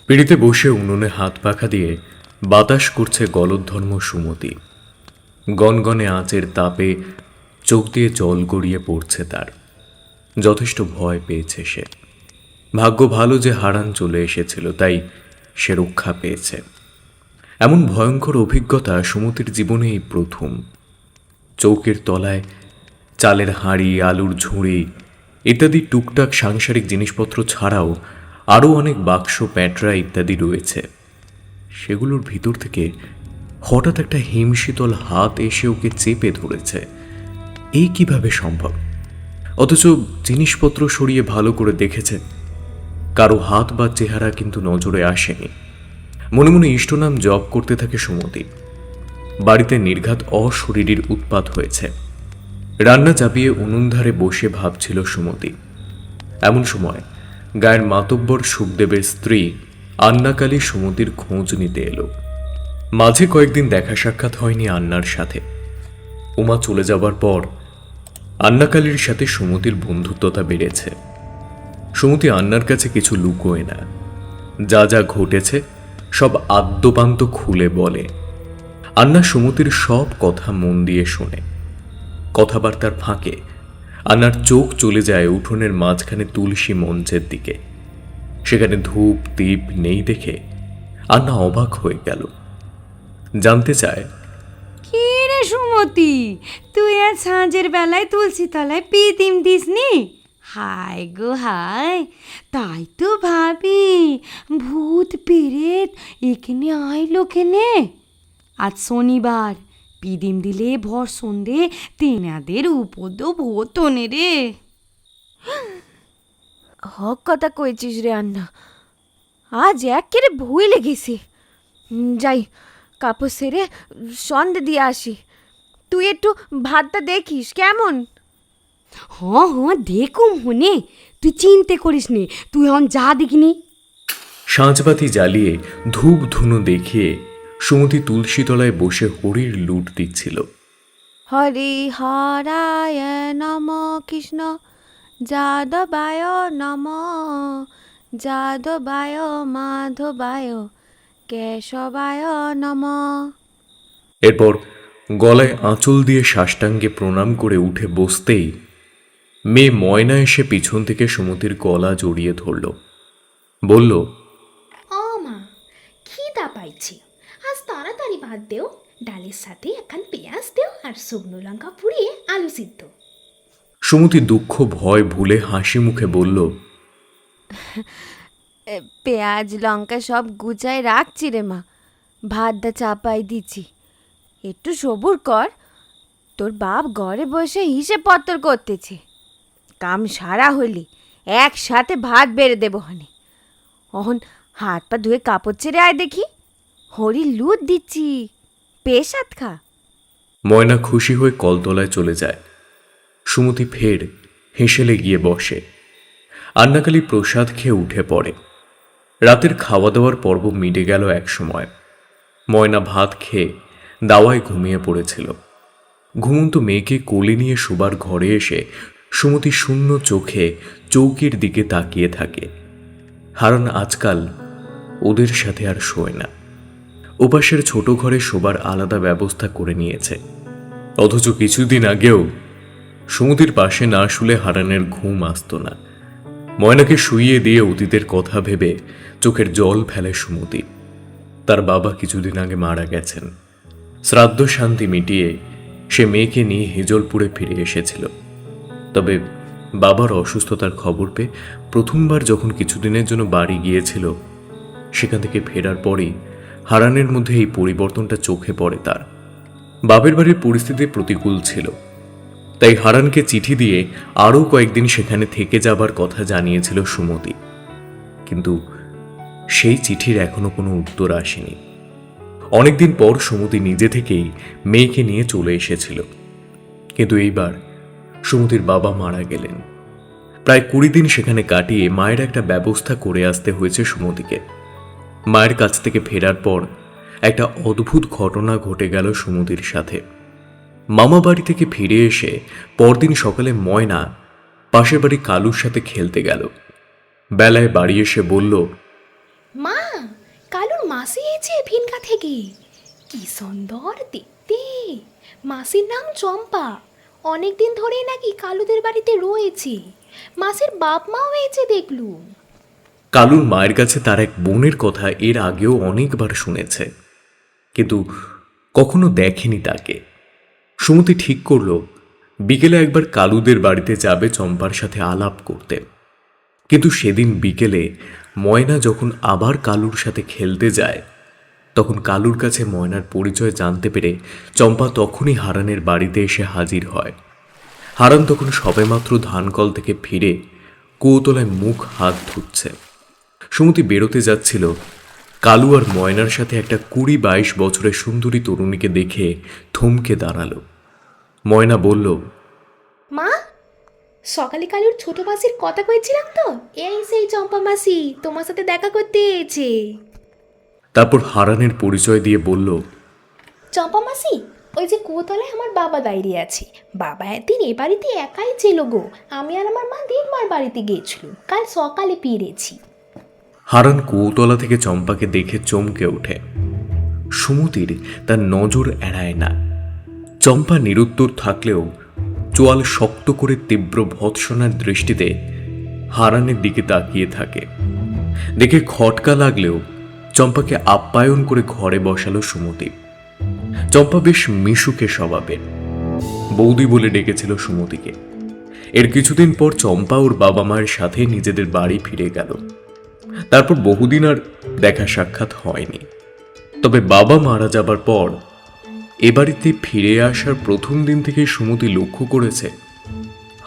পিড়িতে বসে উনুনে হাত পাখা দিয়ে বাতাস করছে গলদধর্ম সুমতি। গনগনে আঁচের তাপে চোখ দিয়ে জল গড়িয়ে পড়ছে তার। যথেষ্ট ভয় পেয়েছে সে। ভাগ্য ভালো যে হারান চলে এসেছিল, তাই সে রক্ষা পেয়েছে। এমন ভয়ঙ্কর অভিজ্ঞতা সুমতির জীবনে এই প্রথম। চৌকির তলায় চালের হাঁড়ি, আলুর ঝুড়ি ইত্যাদি টুকটাক সাংসারিক জিনিসপত্র ছাড়াও আরও অনেক বাক্স, প্যাঁটরা ইত্যাদি রয়েছে। সেগুলোর ভিতর থেকে হঠাৎ একটা হিমশীতল হাত এসে ওকে চেপে ধরেছে। এই কিভাবে সম্ভব? অথচ জিনিসপত্র সরিয়ে ভালো করে দেখেছে, কারো হাত বা চেহারা কিন্তু নজরে আসেনি। মনে মনে ইষ্টনাম জপ করতে থাকে সুমতি। বাড়িতে নির্ঘাত অশরীরীর উৎপাত হয়েছে। রান্না চাপিয়ে উনুন ধারে বসে ভাবছিল সুমতি। এমন সময় গায়ের মাতব্বর সুখদেবের স্ত্রী আন্নাকালী সুমতির খোঁজ নিতে এলো। মাঝে কয়েকদিন দেখা সাক্ষাৎ হয়নি আন্নার সাথে। উমা চলে যাবার পর আন্নাকালীর সাথে সুমতির বন্ধুত্বতা বেড়েছে। সুমতি আন্নার কাছে কিছু লুকোয় না, যা যা ঘটেছে সব আদ্যপান্ত খুলে বলে। আন্না সুমতির সব কথা মন দিয়ে শোনে। কথাবার্তার ফাঁকে আন্নার চোখ চলে যায় উঠোনের মাঝখানে তুলসী মঞ্চের দিকে। সেখানে ধূপ দীপ নেই দেখে আন্না অবাক হয়ে গেল। জানতে চায়, কি রে সুমতি, তুই আজ সাঁঝের বেলায় তুলসী তলায় পিদিম দিসনি? হায় গো হায়, তাই তো ভাবি ভূত পেরেত এখানে আইলো কেনে? আজ শনিবার, পিদিম দিলে ভর সন্ধে তেনাদের উপদ্রব হতো নে রে। হক কথা কইছিস রে আন্না, আজ একেবারে ভুলে গেছি। যাই কাপড় সেরে সন্ধে দিয়ে আসি, তুই একটু ভাতটা দেখিস কেমন। হ হ দেখুম হনে, তুই চিন্তে করিস নি, তুই হন যা দেখিনি। সাঁঝবাতি জ্বালিয়ে ধূপ ধুনো দেখিয়ে সুমতি তুলসী তলায় বসে হরির লুট দিচ্ছিল। হরি হরায় নম কৃষ্ণ যাদবায় নম, যাদবায় মাধবায় কেশবায় নম। এরপর গলায় আঁচল দিয়ে সাষ্টাঙ্গে প্রণাম করে উঠে বসতেই মেয়ে ময়না এসে পিছন থেকে সুমতির গলা জড়িয়ে ধরল, বলল, ও মা, খিদা পাইছি, আজ তাড়াতাড়ি ভাত দেও, ডালের সাথে এখন পেঁয়াজ দেও আর শুকনো লঙ্কা পুড়িয়ে আলু সিদ্ধ। সুমতি দুঃখ ভয় ভুলে হাসি মুখে বলল, পেঁয়াজ লঙ্কা সব গুছায় রাখছি রে মা, ভাতটা চাপাই দিচ্ছি, একটু সবুর কর। তোর বাপ ঘরে বসে হিসেব পত্তর করতেছে, কাম সারা হইলে একসাথে ভাত বেড়ে দেবো হানে। অহন হাত পা ধুয়ে কাপড় ছেড়ে আয় দেখি, হরি লুট দিচ্ছি, পেশাত খা। ময়না খুশি হয়ে কলতলায় চলে যায়। সুমতি ফের হেসেলে গিয়ে বসে। আন্নাকালী প্রসাদ খেয়ে উঠে পড়ে। রাতের খাওয়া দাওয়ার পর্ব মিটে গেল এক সময়। ময়না ভাত খেয়ে দাওয়ায় ঘুমিয়ে পড়েছিল। ঘুমন্ত মেয়েকে কোলে নিয়ে শোবার ঘরে এসে সুমতি শূন্য চোখে চৌকির দিকে তাকিয়ে থাকে। হারান আজকাল ওদের সাথে আর শোয় না, ওপাশের ছোট ঘরে শোবার আলাদা ব্যবস্থা করে নিয়েছে। অথচ কিছুদিন আগেও সুমতির পাশে না শুলে হারানের ঘুম আসত না। ময়নাকে শুইয়ে দিয়ে অতীতের কথা ভেবে চোখের জল ফেলে সুমতি। তার বাবা কিছুদিন আগে মারা গেছেন। শ্রাদ্ধ শান্তি মিটিয়ে সে মেয়েকে নিয়ে হেজলপুরে ফিরে এসেছিল। তবে বাবার অসুস্থতার খবর পেয়ে প্রথমবার যখন কিছুদিনের জন্য বাড়ি গিয়েছিল, সেখান থেকে ফেরার পরই হারানের মধ্যে এই পরিবর্তনটা চোখে পড়ে তার। বাপের বাড়ির পরিস্থিতি প্রতিকূল ছিল, তাই হারানকে চিঠি দিয়ে আরও কয়েকদিন সেখানে থেকে যাবার কথা জানিয়েছিল সুমতি। কিন্তু সেই চিঠির এখনো কোনো উত্তর আসেনি। অনেকদিন পর সুমতি নিজে থেকেই মেয়েকে নিয়ে চলে এসেছিল। কিন্তু এইবার সুমতির বাবা মারা গেলেন। প্রায় 20 দিন সেখানে কাটিয়ে মায়ের একটা ব্যবস্থা করে আসতে হয়েছে সুমতিকে। মায়ের কাছ থেকে ফেরার পর একটা অদ্ভুত ঘটনা ঘটে গেল সুমতির সাথে। মামা বাড়ি থেকে ফিরে এসে পরদিন সকালে ময়না পাশের বাড়ি কালুর সাথে খেলতে গেল। বেলায় বাড়ি এসে বলল, মা, কালুর মাসি এসেছে ভিনকা থেকে, কি সুন্দর দেখতে। মাসির নাম চম্পা, অনেকদিন ধরেই নাকি কালুদের বাড়িতে রয়েছে। মাসির বাপ মাও হয়েছে দেখলুম। কালুর মায়ের কাছে তার এক বোনের কথা এর আগেও অনেকবার শুনেছে, কিন্তু কখনো দেখেনি তাকে। সুমতি ঠিক করল বিকেলে একবার কালুদের বাড়িতে যাবে চম্পার সাথে আলাপ করতে। কিন্তু সেদিন বিকেলে ময়না যখন আবার কালুর সাথে খেলতে যায়, তখন কালুর কাছে ময়নার পরিচয় জানতে পেরে চম্পা তখনই হারানের বাড়িতে এসে হাজির হয়। হারান তখন সবেমাত্র ধানকল থেকে ফিরে কুয়োতলায় মুখ হাত ধুচ্ছে। সুমতি বেরোতে যাচ্ছিল, কালু আর ময়নার সাথে একটা 20-22 বছরের সুন্দরী তরুণীকে দেখে থমকে দাঁড়ালো। ময়না বলল, মা, সকালে কালুর ছোট মাসির কথা কইছিলাম তো, এই সেই চম্পা মাসি তোমার সাথে দেখা করতে এসেছে। তারপর হারানের পরিচয় দিয়ে বলল, চম্পা মাসি, ওই যে কুয়োতলায় আমার বাবা দাঁড়িয়ে আছে। বাবা একদিন এ বাড়িতে একাই ছিল গো, আমি আর আমার মা দিনমার বাড়িতে গিয়েছিল, কাল সকালে ফিরেছি। হারান কুয়োতলা থেকে চম্পাকে দেখে চমকে ওঠে। সুমতির তার নজর এড়ায় না। চম্পা নিরুত্তর থাকলেও চোয়াল শক্ত করে তীব্র ভৎসনার দৃষ্টিতে হারানের দিকে তাকিয়ে থাকে। দেখে খটকা লাগলেও চম্পাকে আপ্যায়ন করে ঘরে বসালো সুমতি। চম্পা বেশ মিশুকে স্বভাবের, বৌদি বলে ডেকেছিল সুমতিকে। এর কিছুদিন পর চম্পা ওর বাবা মায়ের সাথে নিজেদের বাড়ি ফিরে গেল। তারপর বহুদিন আর দেখা সাক্ষাৎ হয়নি। তবে বাবা মারা যাবার পর এ বাড়িতে ফিরে আসার প্রথম দিন থেকে সুমতি লক্ষ্য করেছে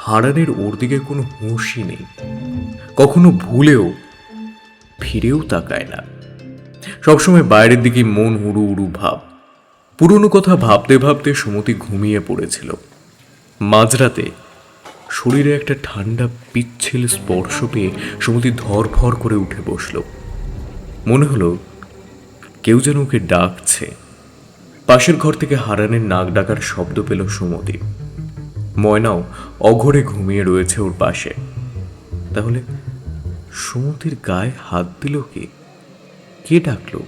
হারানের ওর দিকে কোনো হুঁশই নেই, কখনো ভুলেও ফিরেও তাকায় না। সবসময় বাইরের দিকে মন উড়ু উড়ু ভাব। পুরনো কথা ভাবতে ভাবতে সুমতি ঘুমিয়ে পড়েছিল। মাঝরাতে শরীরে একটা ঠান্ডা পিচ্ছিল স্পর্শ পেয়ে সুমতি ধরফর করে উঠে বসল। মনে হলো কেউ যেন ওকে ডাকছে। পাশের ঘর থেকে হারানের নাক ডাকার শব্দ পেল সুমতি। ময়নাও অঘরে ঘুমিয়ে রয়েছে ওর পাশে। তাহলে সুমতির গায়ে হাত দিল কে ডাকলো?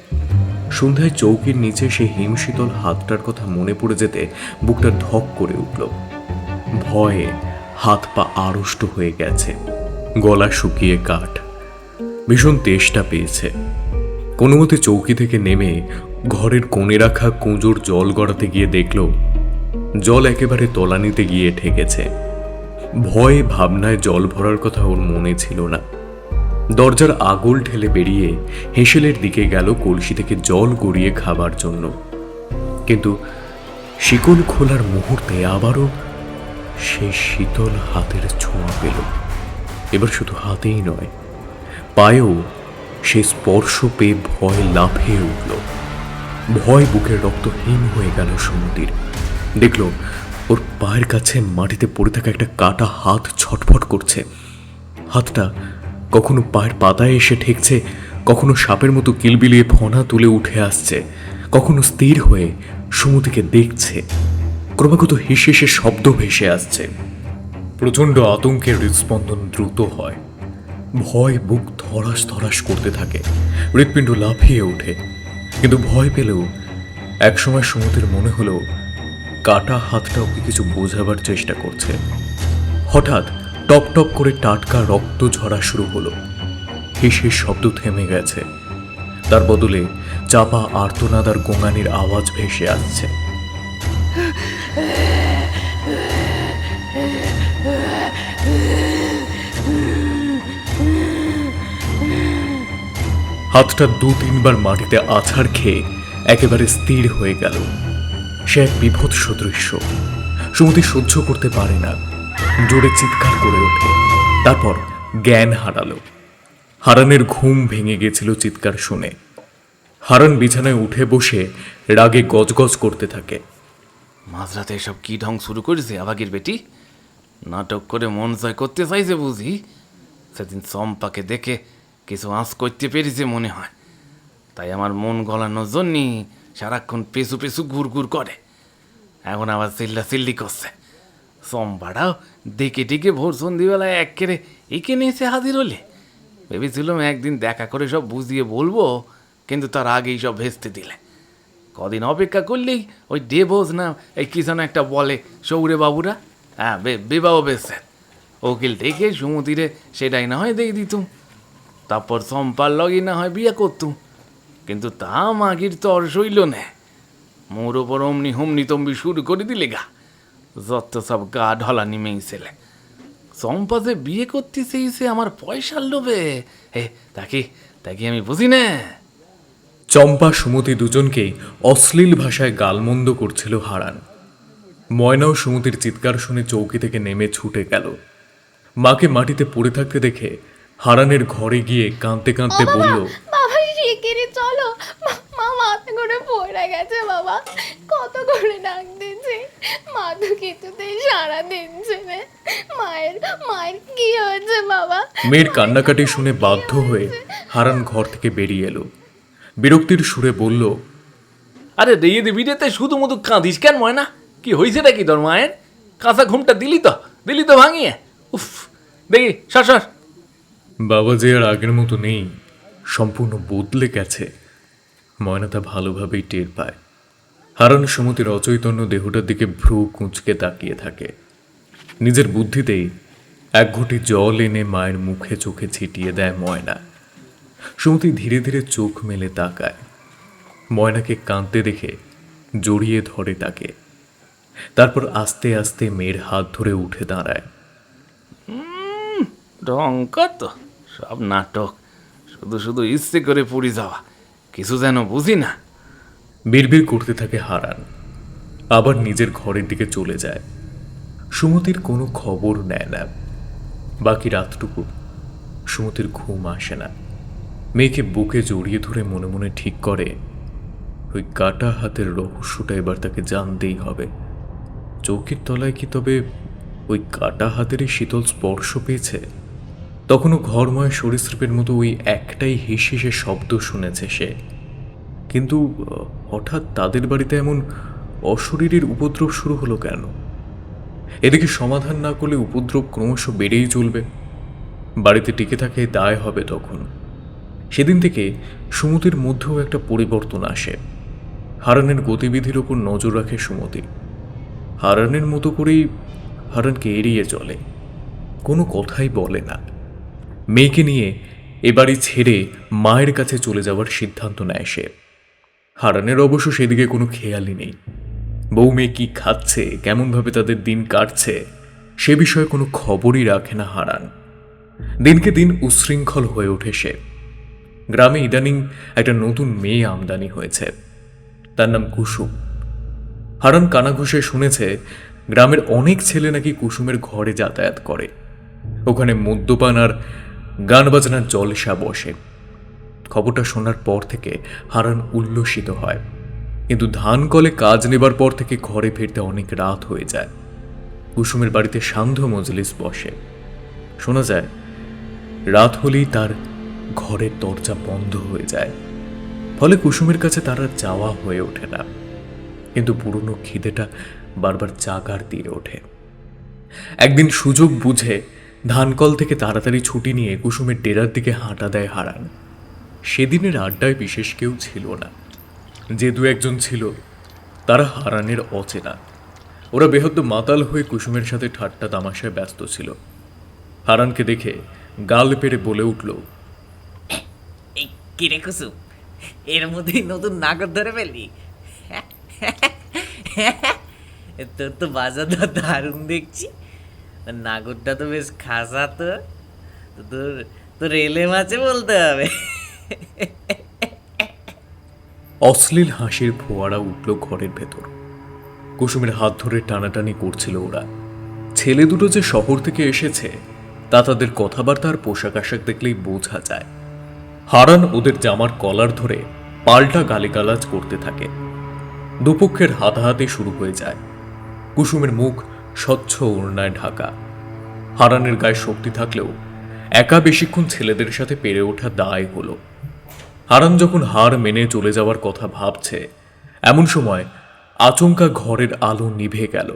সন্ধ্যায় চৌকির নিচে সে হিমশীতল হাতটার কথা মনে পড়ে যেতে বুকটা ধক করে উঠল। ভয়ে হাত পা আড়ষ্ট হয়ে গেছে, গলা শুকিয়ে কাঠ, ভীষণ তেষ্টা পেয়েছে। কোনো মতে চৌকি থেকে নেমে ঘরের কোণে রাখা কুঁজোর জল গড়াতে গিয়ে দেখল জল একেবারে তলানিতে গিয়ে ঠেকেছে। ভয়ে ভাবনায় জল ভরার কথা ওর মনে ছিল না। দরজার আগল ঠেলে বেরিয়ে হেঁসেলের দিকে গেল কলসি থেকে জল গড়িয়ে খাবার জন্য। কিন্তু শিকল খোলার মুহূর্তে আবারও সেই শীতল হাতের ছোঁয়া পেল। এবার শুধু হাতেই নয়, পায়েও সে স্পর্শ পেয়ে ভয় লাফিয়ে উঠল। ভয় বুকের রক্ত হিম হয়ে গেল সুমতির। দেখল ওর পায়ের কাছে মাটিতে পড়ে থাকা একটা কাটা হাত ছটফট করছে। হাতটা কখনো পায়ের পাতায় এসে ঠেকছে, কখনো সাপের মতো কিলবিলিয়ে ফনা তুলে উঠে আসছে, কখনো স্থির হয়ে সুমতিকে দেখছে। ক্রমাগত হিসেসে শব্দ ভেসে আসছে। প্রচণ্ড আতঙ্কের হৃদস্পন্দন দ্রুত হয়। ভয় বুক ধরাস ধরাস করতে থাকে, হৃৎপিণ্ড লাফিয়ে ওঠে। কিন্তু ভয় পেলেও একসময় সুমতির মনে হলো কাটা হাতটা ওকে কিছু বোঝাবার চেষ্টা করছে। হঠাৎ টপ টপ করে টাটকা রক্ত ঝরা শুরু হলো। হিসের শব্দ থেমে গেছে, তার বদলে চাপা আর্তনাদ আর গোঙানির আওয়াজ ভেসে আসছে। হাতটা 2-3 বার মাটিতে আছাড় খেয়ে একেবারে স্থির হয়ে গেল। সে এক বিভৎস দৃশ্য। সুমতি সহ্য করতে পারে না, জোরে চিৎকার করে ওঠে। তারপর জ্ঞান হারালো। হারানের ঘুম ভেঙে গেছিল চিৎকার শুনে। হারান বিছানায় উঠে বসে রাগে গজগজ করতে থাকে। মাঝরাতে এসব কি ঢং শুরু করেছে আবাগির বেটি? নাটক করে মন জয় করতে চাইছে বুঝি। সেদিন চম্পাকে দেখে কিছু আঁচ করতে পেরেছে মনে হয়, তাই আমার মন গলানোর জন্যই সারাক্ষণ পেছু পেছু ঘুরঘুর করে। এখন আবার চিল্লি করছে। চম্পাটাও ডেকে ডেকে ভোর সন্ধিবেলায় একেরে এখানে এসে হাজির হলে। ভেবেছিলাম একদিন দেখা করে সব বুঝিয়ে বলবো, কিন্তু তার আগেই সব ভেস্তে দিলে। কদিন অপেক্ষা করলেই ওই ডেভোজ না এই কি যেন একটা বলে সৌরে বাবুরা, হ্যাঁ বিবাহ বেসছে, উকিল দেখে সুমতিরে সেটাই না হয় দিয়ে দিতুম। তারপর চম্পার লগই না হয় বিয়ে করতুম। কিন্তু তা মাগির তর সইল না। মোর ওপর অমনি হুমনি তম্বি শুরু করে দিলে গা। যত সব গা ঢলা নিমেই ছেলে। চম্পা যে বিয়ে করতে চেয়েছে আমার পয়সার লোভে, তাকে আমি বুঝি না। চম্পা সুমতি দুজনকেই অশ্লীল ভাষায় গালমন্দ করছিল হারান। ময়নাও সুমতির চিৎকার শুনে চৌকি থেকে নেমে ছুটে গেল। মাকে মাটিতে পড়ে থাকতে দেখে হারানের ঘরে গিয়ে কাঁদতে কাঁদতে বলল, বাবা শিগগিরই চলো, মা মাথা করে পড়ে গেছে বাবা, কত করে ডাক দিচ্ছে, মা তো কিছুতেই সাড়া দিচ্ছে না। মায়ের কি হয়েছে বাবা? মেয়ের কান্নাকাটি শুনে বাধ্য হয়ে হারান ঘর থেকে বেরিয়ে এলো। বিরক্তির সুরে বলল, আরে দিয়ে দিবি রে, তাই শুধু মধু কাঁদিস কেন ময়না? কি হয়েছে নাকি তোর মায়ের? কাঁচা ঘুমটা দিলি তো ভাঙিয়ে। উফ, দেখি সর। বাবা যে আর আগের মতো নেই, সম্পূর্ণ বদলে গেছে। ময়না তা ভালোভাবেই টের পায়। হারান সুমতির অচৈতন্য দেহটার দিকে ভ্রু কুঁচকে তাকিয়ে থাকে। নিজের বুদ্ধিতেই এক ঘটি জল এনে মায়ের মুখে চোখে ছিটিয়ে দেয় ময়না। সুমতি ধীরে ধীরে চোখ মেলে তাকায়। ময়নাকে কাঁদতে দেখে জড়িয়ে ধরে তাকে। তারপর আস্তে আস্তে মেয়ের হাত ধরে উঠে দাঁড়ায়। রঙ্কা তো সব নাটক, শুধু ইচ্ছে করে পড়ে যাওয়া, কিছু যেন বুঝি না। বিড়বিড় করতে থাকে হারান, আবার নিজের ঘরের দিকে চলে যায়। সুমতির কোনো খবর নেয় না। বাকি রাতটুকু সুমতির ঘুম আসে না। মেয়েকে বুকে জড়িয়ে ধরে মনে মনে ঠিক করে ওই কাটা হাতের রহস্যটা এবার তাকে জানতেই হবে। চৌকির তলায় কি তবে ওই কাটা হাতেরই শীতল স্পর্শ পেয়েছে? তখনও ঘরময় সরীসৃপের মতো ওই একটাই হিসেসে শব্দ শুনেছে সে। কিন্তু হঠাৎ তাদের বাড়িতে এমন অশরীরীর উপদ্রব শুরু হলো কেন? এদিকে সমাধান না করলে উপদ্রব ক্রমশ বেড়েই চলবে। বাড়িতে টিকে থাকে দায় হবে তখন। সেদিন থেকে সুমতির মধ্যেও একটা পরিবর্তন আসে। হারানের গতিবিধির ওপর নজর রাখে সুমতি। হারানের মতো করেই হারানকে এড়িয়ে চলে, কোনো কথাই বলে না। মেয়েকে নিয়ে এ বাড়ি ছেড়ে মায়ের কাছে চলে যাওয়ার সিদ্ধান্ত নেয় সে। হারানের অবশ্য সেদিকে কোনো খেয়ালই নেই। বউ মেয়ে কি খাচ্ছে, কেমনভাবে তাদের দিন কাটছে, সে বিষয়ে কোনো খবরই রাখে না হারান। দিনকে দিন উচ্ছৃঙ্খল হয়ে ওঠে সে। গ্রামে ইদানিং একটা নতুন মেয়ে আমদানি হয়েছে, তার নাম কুসুম। হারান কানাঘুষে শুনেছে গ্রামের অনেক ছেলে নাকি কুসুমের ঘরে যাতায়াত করে। ওখানে মদ্যপান আর গান বাজনার জলসা বসে। খবরটা শোনার পর থেকে হারান উল্লসিত হয়, কিন্তু ধান কলে কাজ নেবার পর থেকে ঘরে ফিরতে অনেক রাত হয়ে যায়। কুসুমের বাড়িতে সান্ধ্য মজলিস বসে। শোনা যায় রাত হলেই তার ঘরের দরজা বন্ধ হয়ে যায়। ফলে কুসুমের কাছে তার আর যাওয়া হয়ে ওঠে না, কিন্তু পুরনো খিদেটা বারবার জাগার দিয়ে ওঠে। একদিন সুযোগ বুঝে ধানকল থেকে তাড়াতাড়ি ছুটি নিয়ে কুসুমের ডেরার দিকে হাঁটা দেয় হারান। সেদিনের আড্ডায় বিশেষ কেউ ছিল না। যে দু একজন ছিল তারা হারানের অচেনা। ওরা বেহদ্দ মাতাল হয়ে কুসুমের সাথে ঠাট্টা তামাশায় ব্যস্ত ছিল। হারানকে দেখে গাল পেড়ে বলে উঠল, এই কিরে কুসুম, এর মধ্যেই নতুন নাগর ধরে ফেললি? তোর তো বাজারটা দারুণ দেখছি। নাগরটা তো বেশ খাসা। তো তোর তোর রেলে মাছে বলতে হবে। অশ্লীল হাসির ফোয়ারা উঠল ঘরের ভেতর। কুসুমের হাত ধরে টানাটানি করছিল ওরা। ছেলে দুটো যে শহর থেকে এসেছে তা তাদের কথাবার্তা আর পোশাক আশাক দেখলেই বোঝা যায়। হারান ওদের জামার কলার ধরে পাল্টা গালিগালাজ করতে থাকে। দুপক্ষের হাতাহাতি শুরু হয়ে যায়। কুসুমের মুখ স্বচ্ছ ওড়নায় ঢাকা। হারানের গায়ে শক্তি থাকলেও একা বেশিক্ষণ ছেলেদের সাথে পেরে ওঠা দায় হলো। হারান যখন হার মেনে চলে যাওয়ার কথা ভাবছে, এমন সময় আচমকা ঘরের আলো নিভে গেল।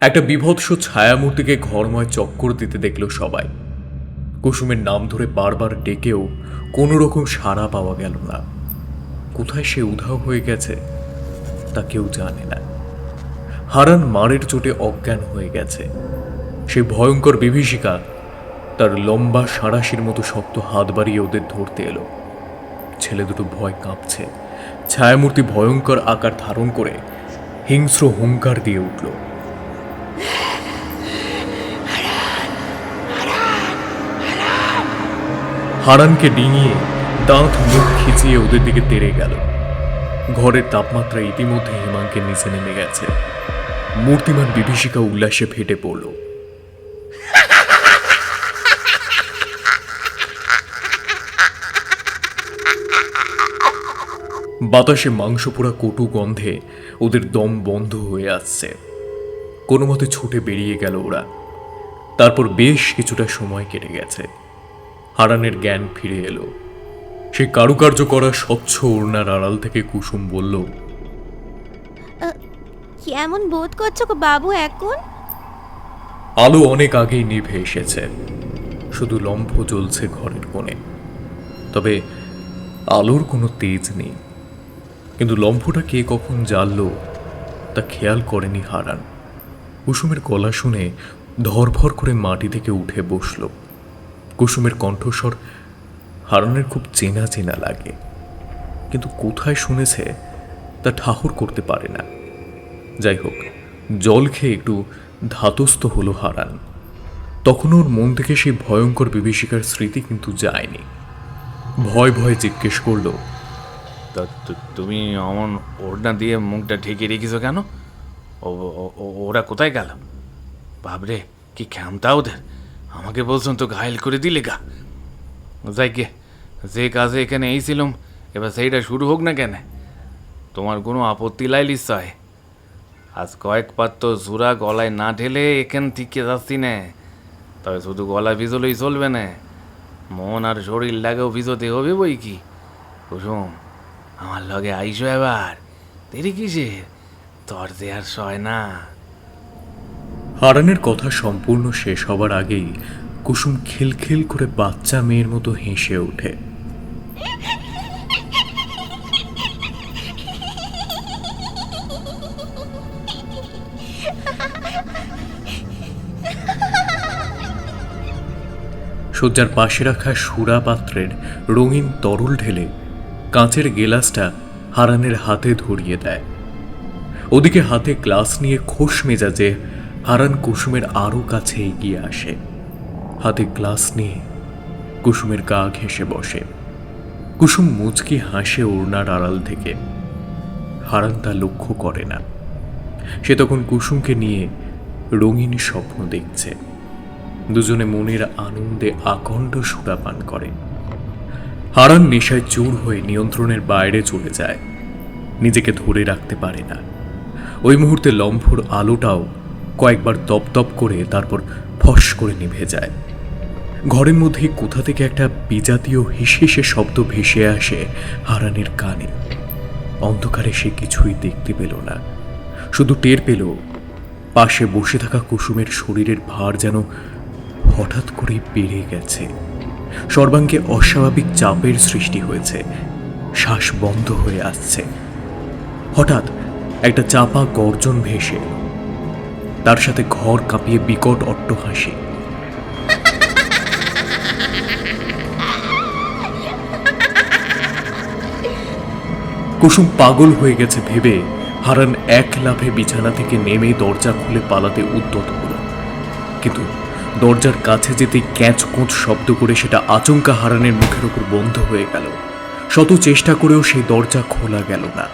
একটা বিভৎস ছায়ামূর্তিকে ঘরময় চক্কর দিতে দেখল সবাই। কুসুমের নাম ধরে বারবার ডেকেও কোনো রকম সাড়া পাওয়া গেল না। কোথায় সে উধাও হয়ে গেছে তা কেউ জানে না। হারান মারের চোটে অজ্ঞান হয়ে গেছে। সে ভয়ঙ্কর বিভীষিকা তার লম্বা সাঁড়াশির মতো শক্ত হাত বাড়িয়ে ওদের ধরতে এলো। ছেলে দুটো ভয় কাঁপছে। ছায়ামূর্তি ভয়ঙ্কর আকার ধারণ করে হিংস্র হুঙ্কার দিয়ে উঠল। হারানকে ডিঙিয়ে দাঁত মুখ খিচিয়ে ওদের দিকে তেড়ে গেল। ঘরের তাপমাত্রা ইতিমধ্যে হিমাঙ্কের নিচে নেমে গেছে। মূর্তিমান বিভীষিকা উল্লাসে ফেটে পড়ল। বাতাসে মাংস পোড়া কটু গন্ধে ওদের দম বন্ধ হয়ে আসছে। কোনো মতে ছুটে বেরিয়ে গেল ওরা। তারপর বেশ কিছুটা সময় কেটে গেছে। হারানের জ্ঞান ফিরে এলো। সে কারুকার্য করা স্বচ্ছ ওড়নার আড়াল থেকে কুসুম বলল, কেমন বোধ করছো গো বাবু এখন? আলো অনেক আগেই নিভে এসেছে, শুধু লম্ফ জ্বলছে ঘরের কোণে। তবে আলোর কোনো তেজ নেই। কিন্তু লম্ফটা কে কখন জ্বাললো তা খেয়াল করেনি হারান। কুসুমের গলা শুনে ধরফর করে মাটি থেকে উঠে বসল। কুসুমের কণ্ঠস্বর হারানের খুব চেনা চেনা লাগে, কিন্তু কোথায় শুনেছে তা ঠাহর করতে পারে না। যাই হোক, জল খেয়ে একটু ধাতস্থ হলো হারান। তখন ওর মন থেকে সেই ভয়ঙ্কর বিভীষিকার স্মৃতি কিন্তু যায়নি। ভয় ভয় জিজ্ঞেস করল, তা তুমি অমন ওড়না দিয়ে মুখটা ঢেকে রেখেছো কেন? ওরা কোথায় গেল? বাবরে কি ক্ষমতা ওদের, আমাকে বলছেন তো ঘায়েল করে দিলে গা। যাই গে, যে কাজে এখানে এইছিলাম এবার সেইটা শুরু হোক না কেন? তোমার কোনো আপত্তি লাইলিস চায়? আজ কয়েক পাত্র জোড়া গলায় না ঢেলে এখান থেকে যাচ্ছি না, তবে শুধু গলা ভিজলেই চলবে না, মন আর শরীর লাগেও ভিজতে হবে বই কি। কুসুম, আমার লগে আইসো এবার, দেরি কিসের, তোর যে আর সয় না। হারানের কথা সম্পূর্ণ শেষ হবার আগেই কুসুম খিলখিল করে বাচ্চা মেয়ের মতো হেসে ওঠে। শয্যার পাশে রাখা সুরা পাত্রের রঙিন তরল ঢেলে কাঁচের গেলাসটা হারানের হাতে ধরিয়ে দেয়। ওদিকে হাতে গ্লাস নিয়ে খোশ মেজাজে হারান কুসুমের আরো কাছে এগিয়ে আসে। হাতে গ্লাস নিয়ে কুসুমের গা ঘেঁষে বসে। কুসুম মুচকি হাসে ওড়নার আড়াল থেকে। হারান তা লক্ষ্য করে না। সে তখন কুসুমকে নিয়ে রঙিন স্বপ্ন দেখছে। দুজনে মনের আনন্দে আকণ্ঠ সুরাপান করে। হারান নেশায় চুর হয়ে নিয়ন্ত্রণের বাইরে চলে যায়, নিজেকে ধরে রাখতে পারে না। ওই মুহূর্তে লম্ফোর আলোটাও কয়েকবার দপদপ করে তারপর ফস করে নিভে যায়। ঘরের মধ্যে কোথা থেকে একটা বিজাতীয় হিসেসে শব্দ ভেসে আসে হারানের কানে। অন্ধকারে সে কিছুই দেখতে পেল না, শুধু টের পেল পাশে বসে থাকা কুসুমের শরীরের ভার যেন হঠাৎ করে বেড়ে গেছে। সর্বাঙ্গে অস্বাভাবিক চাপের সৃষ্টি হয়েছে, শ্বাস বন্ধ হয়ে আসছে। হঠাৎ একটা চাপা গর্জন ভেসে এলো, তার সাথে ঘর কাঁপিয়ে বিকট অট্টহাসি। কুসুম পাগল হয়ে গেছে ভেবে হারান এক লাফে বিছানা থেকে নেমে দরজা খুলে পালাতে উদ্যত হল। কিন্তু দরজার কাছে যেতে ক্যাঁচ কোঁচ শব্দ করে সেটা আচমকা হারানের মুখের উপর বন্ধ হয়ে গেল। শত চেষ্টা করেও সেই দরজা খোলা গেল না।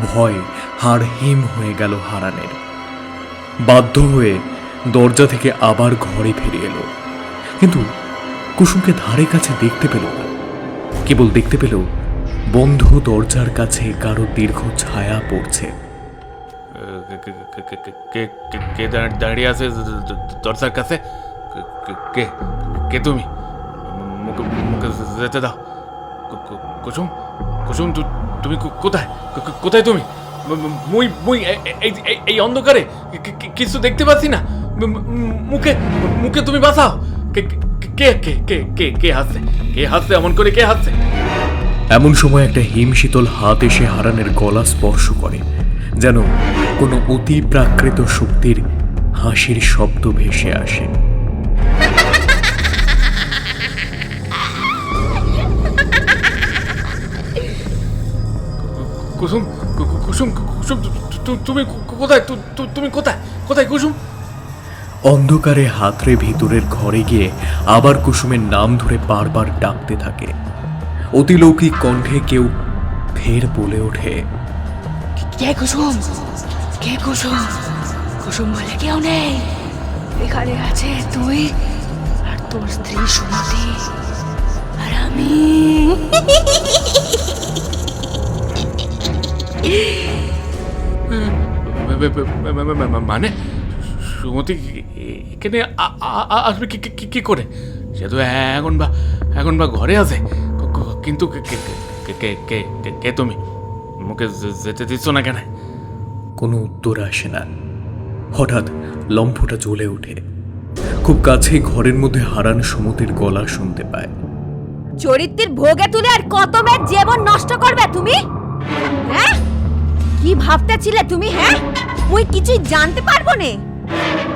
ভয় হাড় হিম হয়ে গেল হারানের। বাধ্য হয়ে দরজা থেকে আবার ঘরে ফিরে এলো, কিন্তু কুসুমকে ধারে কাছে দেখতে পেল না। কেবল দেখতে পেল বন্ধ দরজার কাছে কারো দীর্ঘ ছায়া পড়ছে। কে দাঁড়িয়ে আছে দরজার কাছে? কে কে তুমি? মুখে মুখে যেতে দাও। কুসুম, কুসুম তুমি কোথায়? কোথায় তুমি? মুই মুই এই অন্ধকারে কিছু দেখতে পাচ্ছি না। মুখে মুখে তুমি বাঁচাও। কে কে কে কে কে কে হাসছে? কে হাসছে এমন করে? কে হাসছে? এমন সময় একটা হিমশীতল হাত এসে হারানের গলা স্পর্শ করে, যেন কোনো অতি প্রাকৃত শক্তির হাসির শব্দ ভেসে আসে। কুসুম, কুসুম, কুসুম তুমি কোথায়? তুমি কোথায়? কোথায় কুসুম? অন্ধকারে হাতড়ে ভিতরের ঘরে গিয়ে আবার কুসুমের নাম ধরে বারবার ডাকতে থাকে। অতিলৌকিক কণ্ঠে কেউ ফের বলে ওঠে, কে কুসুম? কে কুসুম? কুসুম বলে কেউ নেই, এখানে আছে তুই আর তোর স্ত্রী সুমতি আর আমি। মানে সুমতি এখানে আসবে কি করে? সে তো এখন বা ঘরে আছে, কিন্তু কে তুমি? মুখে যেতে দিচ্ছ না কেন? কোনো উত্তর আসে না। হঠাৎ লম্ফটা জ্বলে ওঠে। খুব কাছেই ঘরের মধ্যে হারান সুমতির গলা শুনতে পায়। চরিত্রের ভোগে তুলে আর কত মেয়ের জীবন নষ্ট করবে তুমি? হ্যাঁ, কি ভাবতেছিলে তুমি? হ্যাঁ, মুই কিছুই জানতে পারবো না।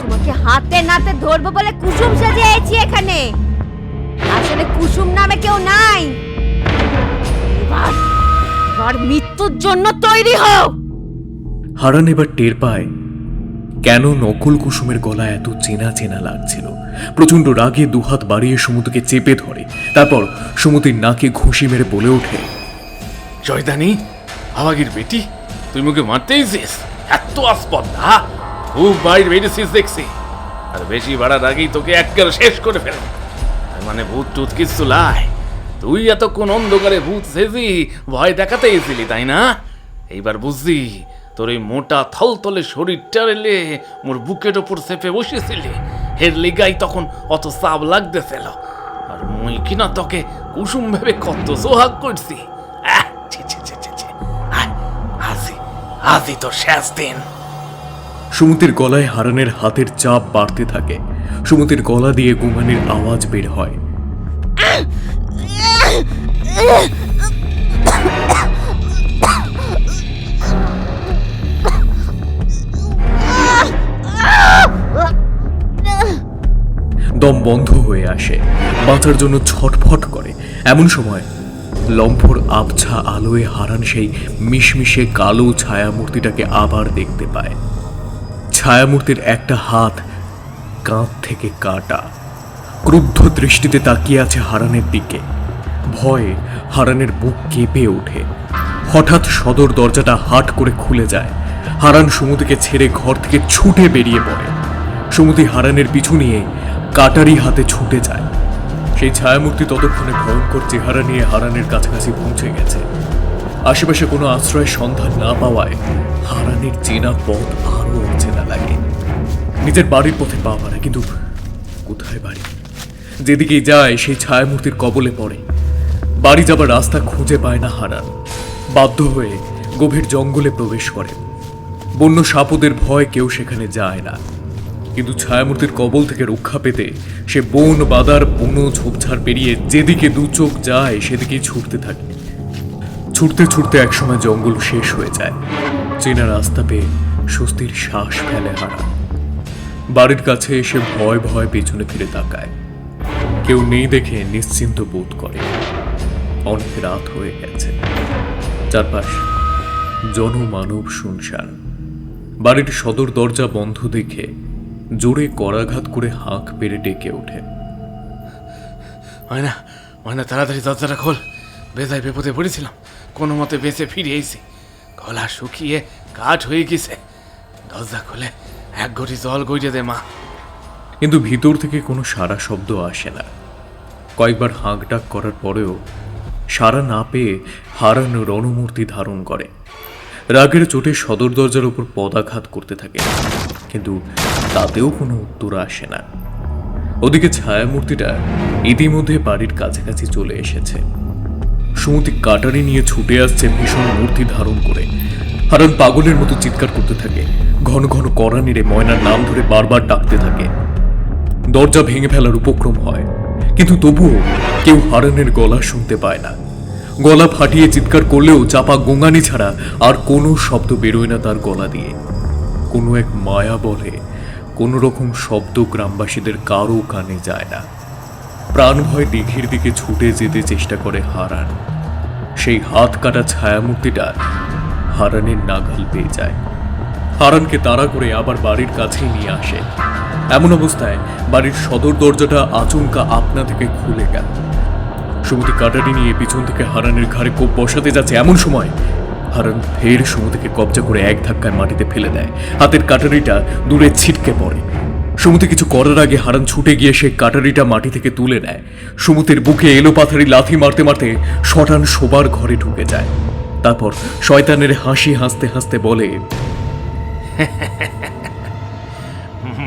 তোমাকে হাতে নাতে ধরবো বলে কুসুম সাজে আইছি এখানে। আসলে কুসুম নামে কেউ নাই। এবার মৃত্যুর জন্য তৈরি হও। হারান এবার টের পায় কেন নকল কুসুমের গলা এত চেনা চেনা লাগছিল। প্রচন্ড রাগে দুহাত বাড়িয়ে সুমতিকে চেপে ধরে, তারপর সুমতির নাকে ঘুষি মেরে বলে ওঠে, জয়দানি আওয়াগির বেটি, তুই মুখে মারতেই শেষ? এত আসপদ না, খুব বাইর বেরিয়েছিস দেখছি। আর বেশি বাড়ার আগেই তোকে একেবারে শেষ করে ফেল। তার মানে ভূত টুত কিচ্ছু লাই, তুই এতক্ষণ অন্ধকারে ভূত সেজি ভয় দেখাতে এসেছিলি, তাই না? এইবার বুঝলি তোর এই মোটা থলথলে শরীরটা রেলে মোর বুকের ওপর চেপে বসেছিলি, এর লিগাই তখন অত চাপ লাগতেছিল। আর মুই কিনা তোকে কুসুম ভেবে কত সোহাগ করছি। আজি তোর শেষ দিন। সুমতির গলায় হারানের হাতের চাপ বাড়তে থাকে। সুমতির গলা দিয়ে গুমানির আওয়াজ বের হয়। দম বন্ধ হয়ে আসে, বাঁচার জন্য ছটফট করে। এমন সময় লম্ফর আবছা আলোয় হারান সেই মিশমিশে কালো ছায়ামূর্তিটাকে আবার দেখতে পায়। ছায়ামূর্তির একটা হাত কাঁধ থেকে কাটা, ক্রুদ্ধ দৃষ্টিতে তাকিয়ে আছে হারানের দিকে। ভয়ে হারানের বুক কেঁপে ওঠে। হঠাৎ সদর দরজাটা হাট করে খুলে যায়। হারান সুমতিকে ছেড়ে ঘর থেকে ছুটে বেরিয়ে পড়ে। সুমতি হারানের পিছু নিয়ে কাটারি হাতে ছুটে যায়। সেই ছায়ামূর্তি ততক্ষণে ভয়ঙ্কর চেহারা নিয়ে হারানের কাছাকাছি পৌঁছে গেছে। আশেপাশে কোনো আশ্রয়ের সন্ধান না পাওয়ায় হারানের চেনা পথ আরো অচেনা লাগে। নিজের বাড়ির পথে পা বাড়ে, কিন্তু কোথায় বাড়ি? যেদিকেই যায় সেই ছায়ামূর্তির কবলে পড়ে। বাড়ি যাবার রাস্তা খুঁজে পায় না হারান। বাধ্য হয়ে গভীর জঙ্গলে প্রবেশ করে। বন্য সাপদের ভয় কেউ সেখানে যায় না, কিন্তু ছায়ামূর্তির কবল থেকে রক্ষা পেতে সে বন বাদার বনো ঝোপঝাড় পেরিয়ে যেদিকে দু চোখ যায় সেদিকেই ছুটতে থাকে। ছুটতে ছুটতে একসময় জঙ্গল শেষ হয়ে যায়। চেনা রাস্তা পেয়ে স্বস্তির শ্বাস ফেলে হারান। বাড়ির কাছে এসে ভয় ভয় পেছনে ফিরে তাকায়। কেউ নেই দেখে নিশ্চিন্ত বোধ করে। অনেক রাত হয়ে গেছে। চারপাশ জনমানব শুনশান। বাড়ির সদর দরজা বন্ধ দেখে জোরে করাঘাত করে হাঁক পেরে ডেকে ওঠে। ময়না, ময়না, তাড়াতাড়ি দরজাটা খোল। বেজায় বিপদে পড়েছিলাম, কোনো মতে বেঁচে ফিরে এসেছি। গলা শুকিয়ে কাঠ হয়ে গেছে। দরজা খুলে এক ঘটি জল গইরে দে মা। কিন্তু ভিতর থেকে কোনো সাড়া শব্দ আসে না। কয়েকবার হাঁক ডাক করার পরেও সাড়া না পেয়ে হারান রণমূর্তি ধারণ করে। রাগের চোটে সদর দরজার উপর পদাঘাত করতে থাকে, কিন্তু তাতেও কোনো উত্তর আসে না। ওদিকে ছায়ামূর্তিটা ইতিমধ্যে বাড়ির কাছাকাছি চলে এসেছে। সুমতি কাটারি নিয়ে ছুটে আসছে ভীষণ মূর্তি ধারণ করে। হারান পাগলের মতো চিৎকার করতে থাকে। ঘন ঘন কড়া নেড়ে ময়নার নাম ধরে বারবার ডাকতে থাকে। দরজা ভেঙে ফেলার উপক্রম হয়, কিন্তু তবুও কেউ হারানের গলা শুনতে পায় না। গলা ফাটিয়ে চিৎকার করলেও চাপা গোঙানি ছাড়া আর কোনো শব্দ বেরোয় না তার গলা দিয়ে। কোনো এক মায়া বলে কোনো রকম শব্দ গ্রামবাসীদের কারো কানে যায় না। প্রাণ ভয় দিঘির দিকে ছুটে যেতে চেষ্টা করে হারান। সেই হাত কাটা ছায়ামূর্তিটা হারানের নাগাল পেয়ে যায়। হারানকে তাড়া করে আবার বাড়ির কাছেই নিয়ে আসে। এমন অবস্থায় বাড়ির সদর দরজাটা আচমকা আপনা থেকে খুলে গেল। সুমতি কাটারি নিয়ে পিছন থেকে হারানের ঘাড়ে কোপ বসাতে যাচ্ছে। এমন সময় হারান ফের সুমতিকে কবজা করে এক ধাক্কায় মাটিতে ফেলে দেয়। হাতের কাটারিটা দূরে ছিটকে পড়ে। সুমতি কিছু করার আগে হারান ছুটে গিয়ে সেই কাটারিটা মাটি থেকে তুলে নেয়। সুমতির বুকে এলো পাথারি লাথি মারতে মারতে শটান শোবার ঘরে ঢুকে যায়। তারপর শয়তানের হাসি হাসতে হাসতে বলে,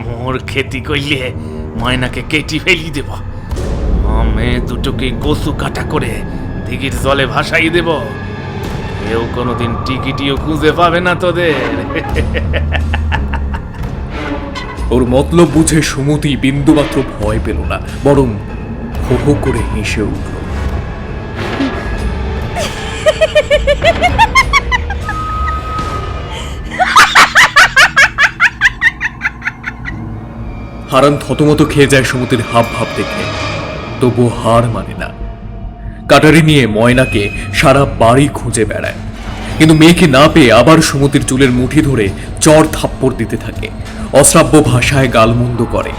মোর খেতি কইলে ময়নাকে কেটি ফেলি দেব। আমি দুটোকে কচু কাটা করে দিঘির জলে ভাসাই দেব। কেউ কোনোদিন টিকিটিও খুঁজে পাবে না তোদের। ওর মতলব বুঝে সুমতি বিন্দুমাত্র ভয় পেল না, বরং হো হো করে হেসে উঠল। হারান থতমত খেয়ে যায় সুমতির হাব ভাব দেখে, তবুও হার মানে না। কাটারি নিয়ে ময়নাকে সারা বাড়ি খুঁজে বেড়ায়, কিন্তু মেয়েকে না পেয়ে আবার সুমতির চুলের মুঠি ধরে চড় থাপ্পড় দিতে থাকে। অশ্রাব্য ভাষায় গালমন্দ করে।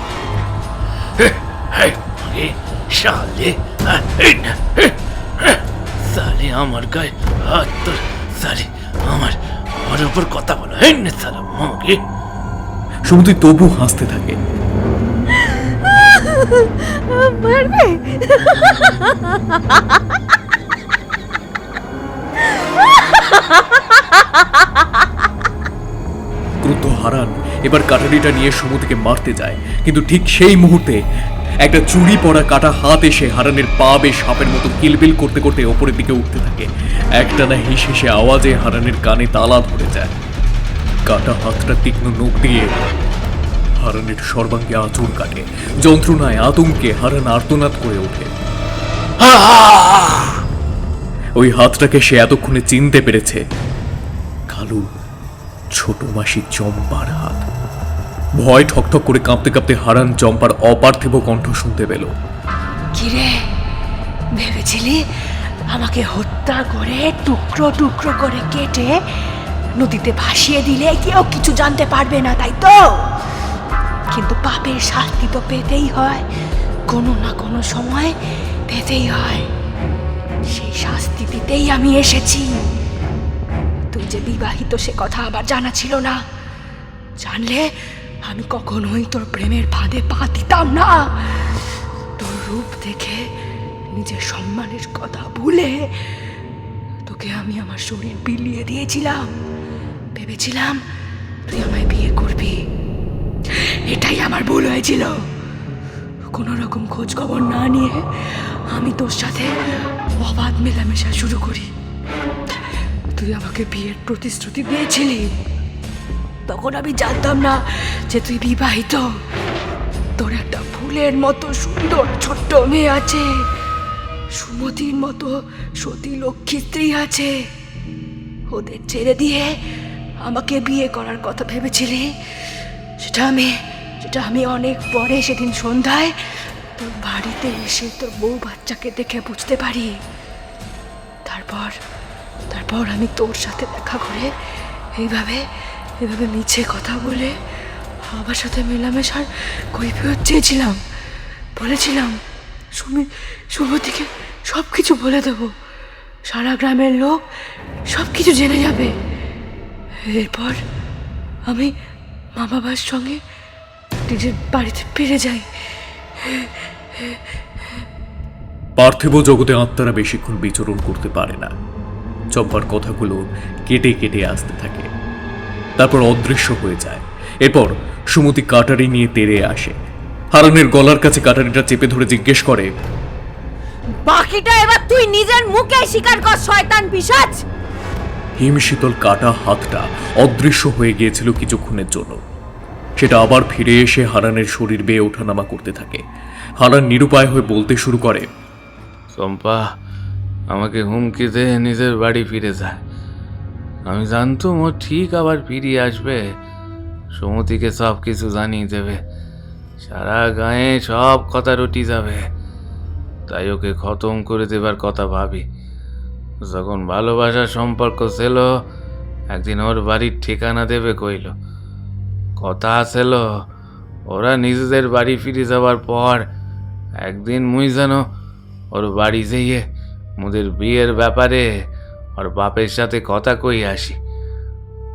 আমার গায়ে আমার উপর কথা বলো। সুমতি তবু হাসতে থাকে। মারবে? ক্রুদ্ধ হারান এবার কাটারিটা নিয়ে সুমতিকে মারতে যায়, কিন্তু ঠিক সেই মুহূর্তে একটা চুরি পড়া কাটা হাত এসে হারানের পা বেশ সাপের মতো কিলবিল করতে করতে ওপরের দিকে উঠতে থাকে। একটানা হিসেসে আওয়াজে হারানের কানে তালা ধরে যায়। কাটা হাতটা তীক্ষ্ণ নখ দিয়ে হারানের সর্বাঙ্গে আঁচড় কাটে। যন্ত্রণায় আতঙ্কে হারান আর্তনাদ করে ওঠে। ওই হাতটাকে সে এতক্ষণে চিনতে পেরেছে, কালু ছোট মাসি চম্পার হাত। ভয় ঠকঠক করে কাঁপতে কাঁপতে হারান চম্পার অপার্থিব কণ্ঠ শুনতে পেল। কিরে, ভেবেছিলি আমাকে হত্যা করে টুকরো টুকরো করে কেটে নদীতে ভাসিয়ে দিলে কেউ কিছু জানতে পারবে না, তাই তো? কিন্তু পাপের শাস্তি তো পেতেই হয়, কোনো না কোনো সময় পেতেই হয়। সেই শাস্তি দিতেই আমি এসেছি। তুই যে বিবাহিত সে কথা আবার জানা ছিল না। জানলে আমি কখনোই তোর প্রেমের ফাঁদে পা দিতাম না। তোর রূপ দেখে নিজের সম্মানের কথা ভুলে তোকে আমি আমার শরীর বিলিয়ে দিয়েছিলাম। ভেবেছিলাম তুই আমায় বিয়ে করবি। এটাই আমার ভুল হয়েছিল। কোনো রকম খোঁজ খবর না নিয়ে আমি তোর সাথে অবাধ মেলামেশা শুরু করি। তুই আমাকে বিয়ের প্রতিশ্রুতি দিয়েছিলি। তখন আমি জানতাম না যে তুই বিবাহিত। তোর একটা ফুলের মতো সুন্দর ছোট্ট মেয়ে আছে, সুমতির মতো সতী লক্ষ্মী স্ত্রী আছে। ওদের ছেড়ে দিয়ে আমাকে বিয়ে করার কথা ভেবেছিলি। সেটা আমি অনেক পরে সেদিন সন্ধ্যায় তোর বাড়িতে এসে তোর বউ বাচ্চাকে দেখে বুঝতে পারি। তারপর আমি তোর সাথে দেখা করে এইভাবে মিছে কথা বলে আমার সাথে মেলামেশার কৈফিয়ত চেয়েছিলাম। বলেছিলাম সুমতিকে সব কিছু বলে দেবো, সারা গ্রামের লোক সব কিছু জেনে যাবে। এরপর আমি মা বাবার সঙ্গে নিজের বাড়িতে ফিরে যাই। পার্থিব জগতে আত্মারা বেশিক্ষণ বিচরণ করতে পারে না। চম্পার কথাগুলো কেটে কেটে আসতে থাকে, তারপর অদৃশ্য হয়ে যায়। এরপর সুমতি কাটারি নিয়ে তেড়ে আসে। হারানের গলার কাছে কাটারিটা চেপে ধরে জিজ্ঞেস করে, বাকিটা এবার তুই নিজের মুখে স্বীকার কর শয়তান পিশাচ। হিমশীতল কাটা হাতটা অদৃশ্য হয়ে গিয়েছিল কিছুক্ষণের জন্য। সেটা আবার ফিরে এসে হারানের শরীর বেয়ে ওঠানামা করতে থাকে। হারান নিরুপায় হয়ে বলতে শুরু করে, চম্পা আমাকে হুমকি দিয়ে নিজের বাড়ি ফিরে যায়। আমি জানতাম ও ঠিক আবার ফিরিয়ে আসবে, সুমতিকে সব কিছু জানিয়ে দেবে, সারা গায়ে সব কথা রটি যাবে। তাই ওকে খতম করে দেবার কথা ভাবি। যখন ভালোবাসার সম্পর্ক ছিল, একদিন ওর বাড়ির ঠিকানা দেবে কইল। কথা ছিল ওরা নিজেদের বাড়ি ফিরে যাবার পর একদিন মুই যেন ওর বাড়ি যেয়ে মোদের বিয়ের ব্যাপারে ওর বাপের সাথে কথা কই আসি।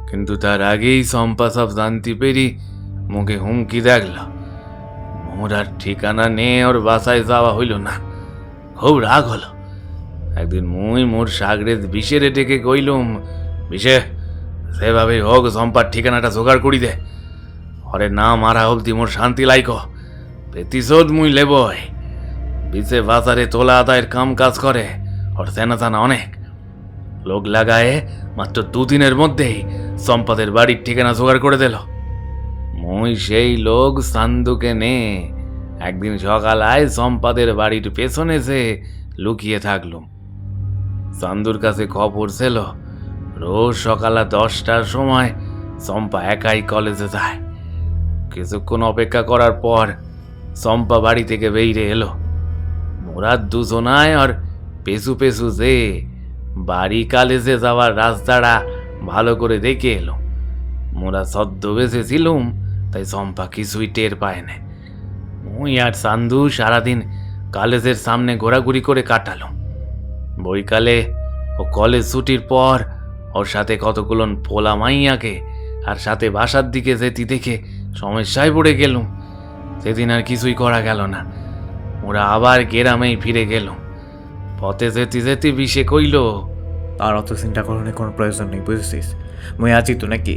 কিন্তু তার আগেই চম্পা সব জানতে পেরি মুখে হুমকি দেখল। মোর আর ঠিকানা নিয়ে ওর বাসায় যাওয়া হইল না। খুব রাগ হলো। একদিন মুই মোর সাগরে বিষেরে ডেকে কইলুম, বিষে সেভাবে হোক চম্পার ঠিকানাটা জোগাড় করি দে। ওরে না মারা অবধি মোর শান্তি লাইক, প্রতিশোধ মুই লেবই। বিচে বাজারে তোলা আদায়ের কাম কাজ করে ওর চেনা জানা অনেক লোক লাগায়ে মাত্র 2 দিনের মধ্যেই চম্পাদের বাড়ির ঠিকানা জোগাড় করে দিল। মুই সেই লোক সান্দুকে নে একদিন সকালায় চম্পাদের বাড়ির পেছনে যে লুকিয়ে থাকলুম। চান্দুর কাছে খবর ছিল রোজ সকালে 10টার সময় চম্পা একাই কলেজে যায়। কিছুক্ষণ অপেক্ষা করার পর চম্পা বাড়ি থেকে বেরিয়ে এলো। মোরা দুজনায় আর পেছু পেছু যে বাড়ি কলেজে যাওয়ার রাস্তাটা ভালো করে দেখে এলো। মোরা সদ্য বেঁচেছিলুম, তাই চম্পা কিছুই টের পায় না। মুই আর চান্দু সারাদিন কলেজের সামনে ঘোরাঘুরি করে কাটালো। বৈকালে ও কলেজ ছুটির পর ওর সাথে কতগুলো পোলা মাইয়াকে আর সাথে বাসার দিকে যেতে দেখে সমস্যায় পড়ে গেলুম। সেদিন আর কিছুই করা গেল না। ওরা আবার গ্রামেই ফিরে গেল। পথে যেতে যেতে বিষে কইল, আর অত চিন্তা করার কোনো প্রয়োজন নেই, বুঝেছিস? মই আছি তো নাকি,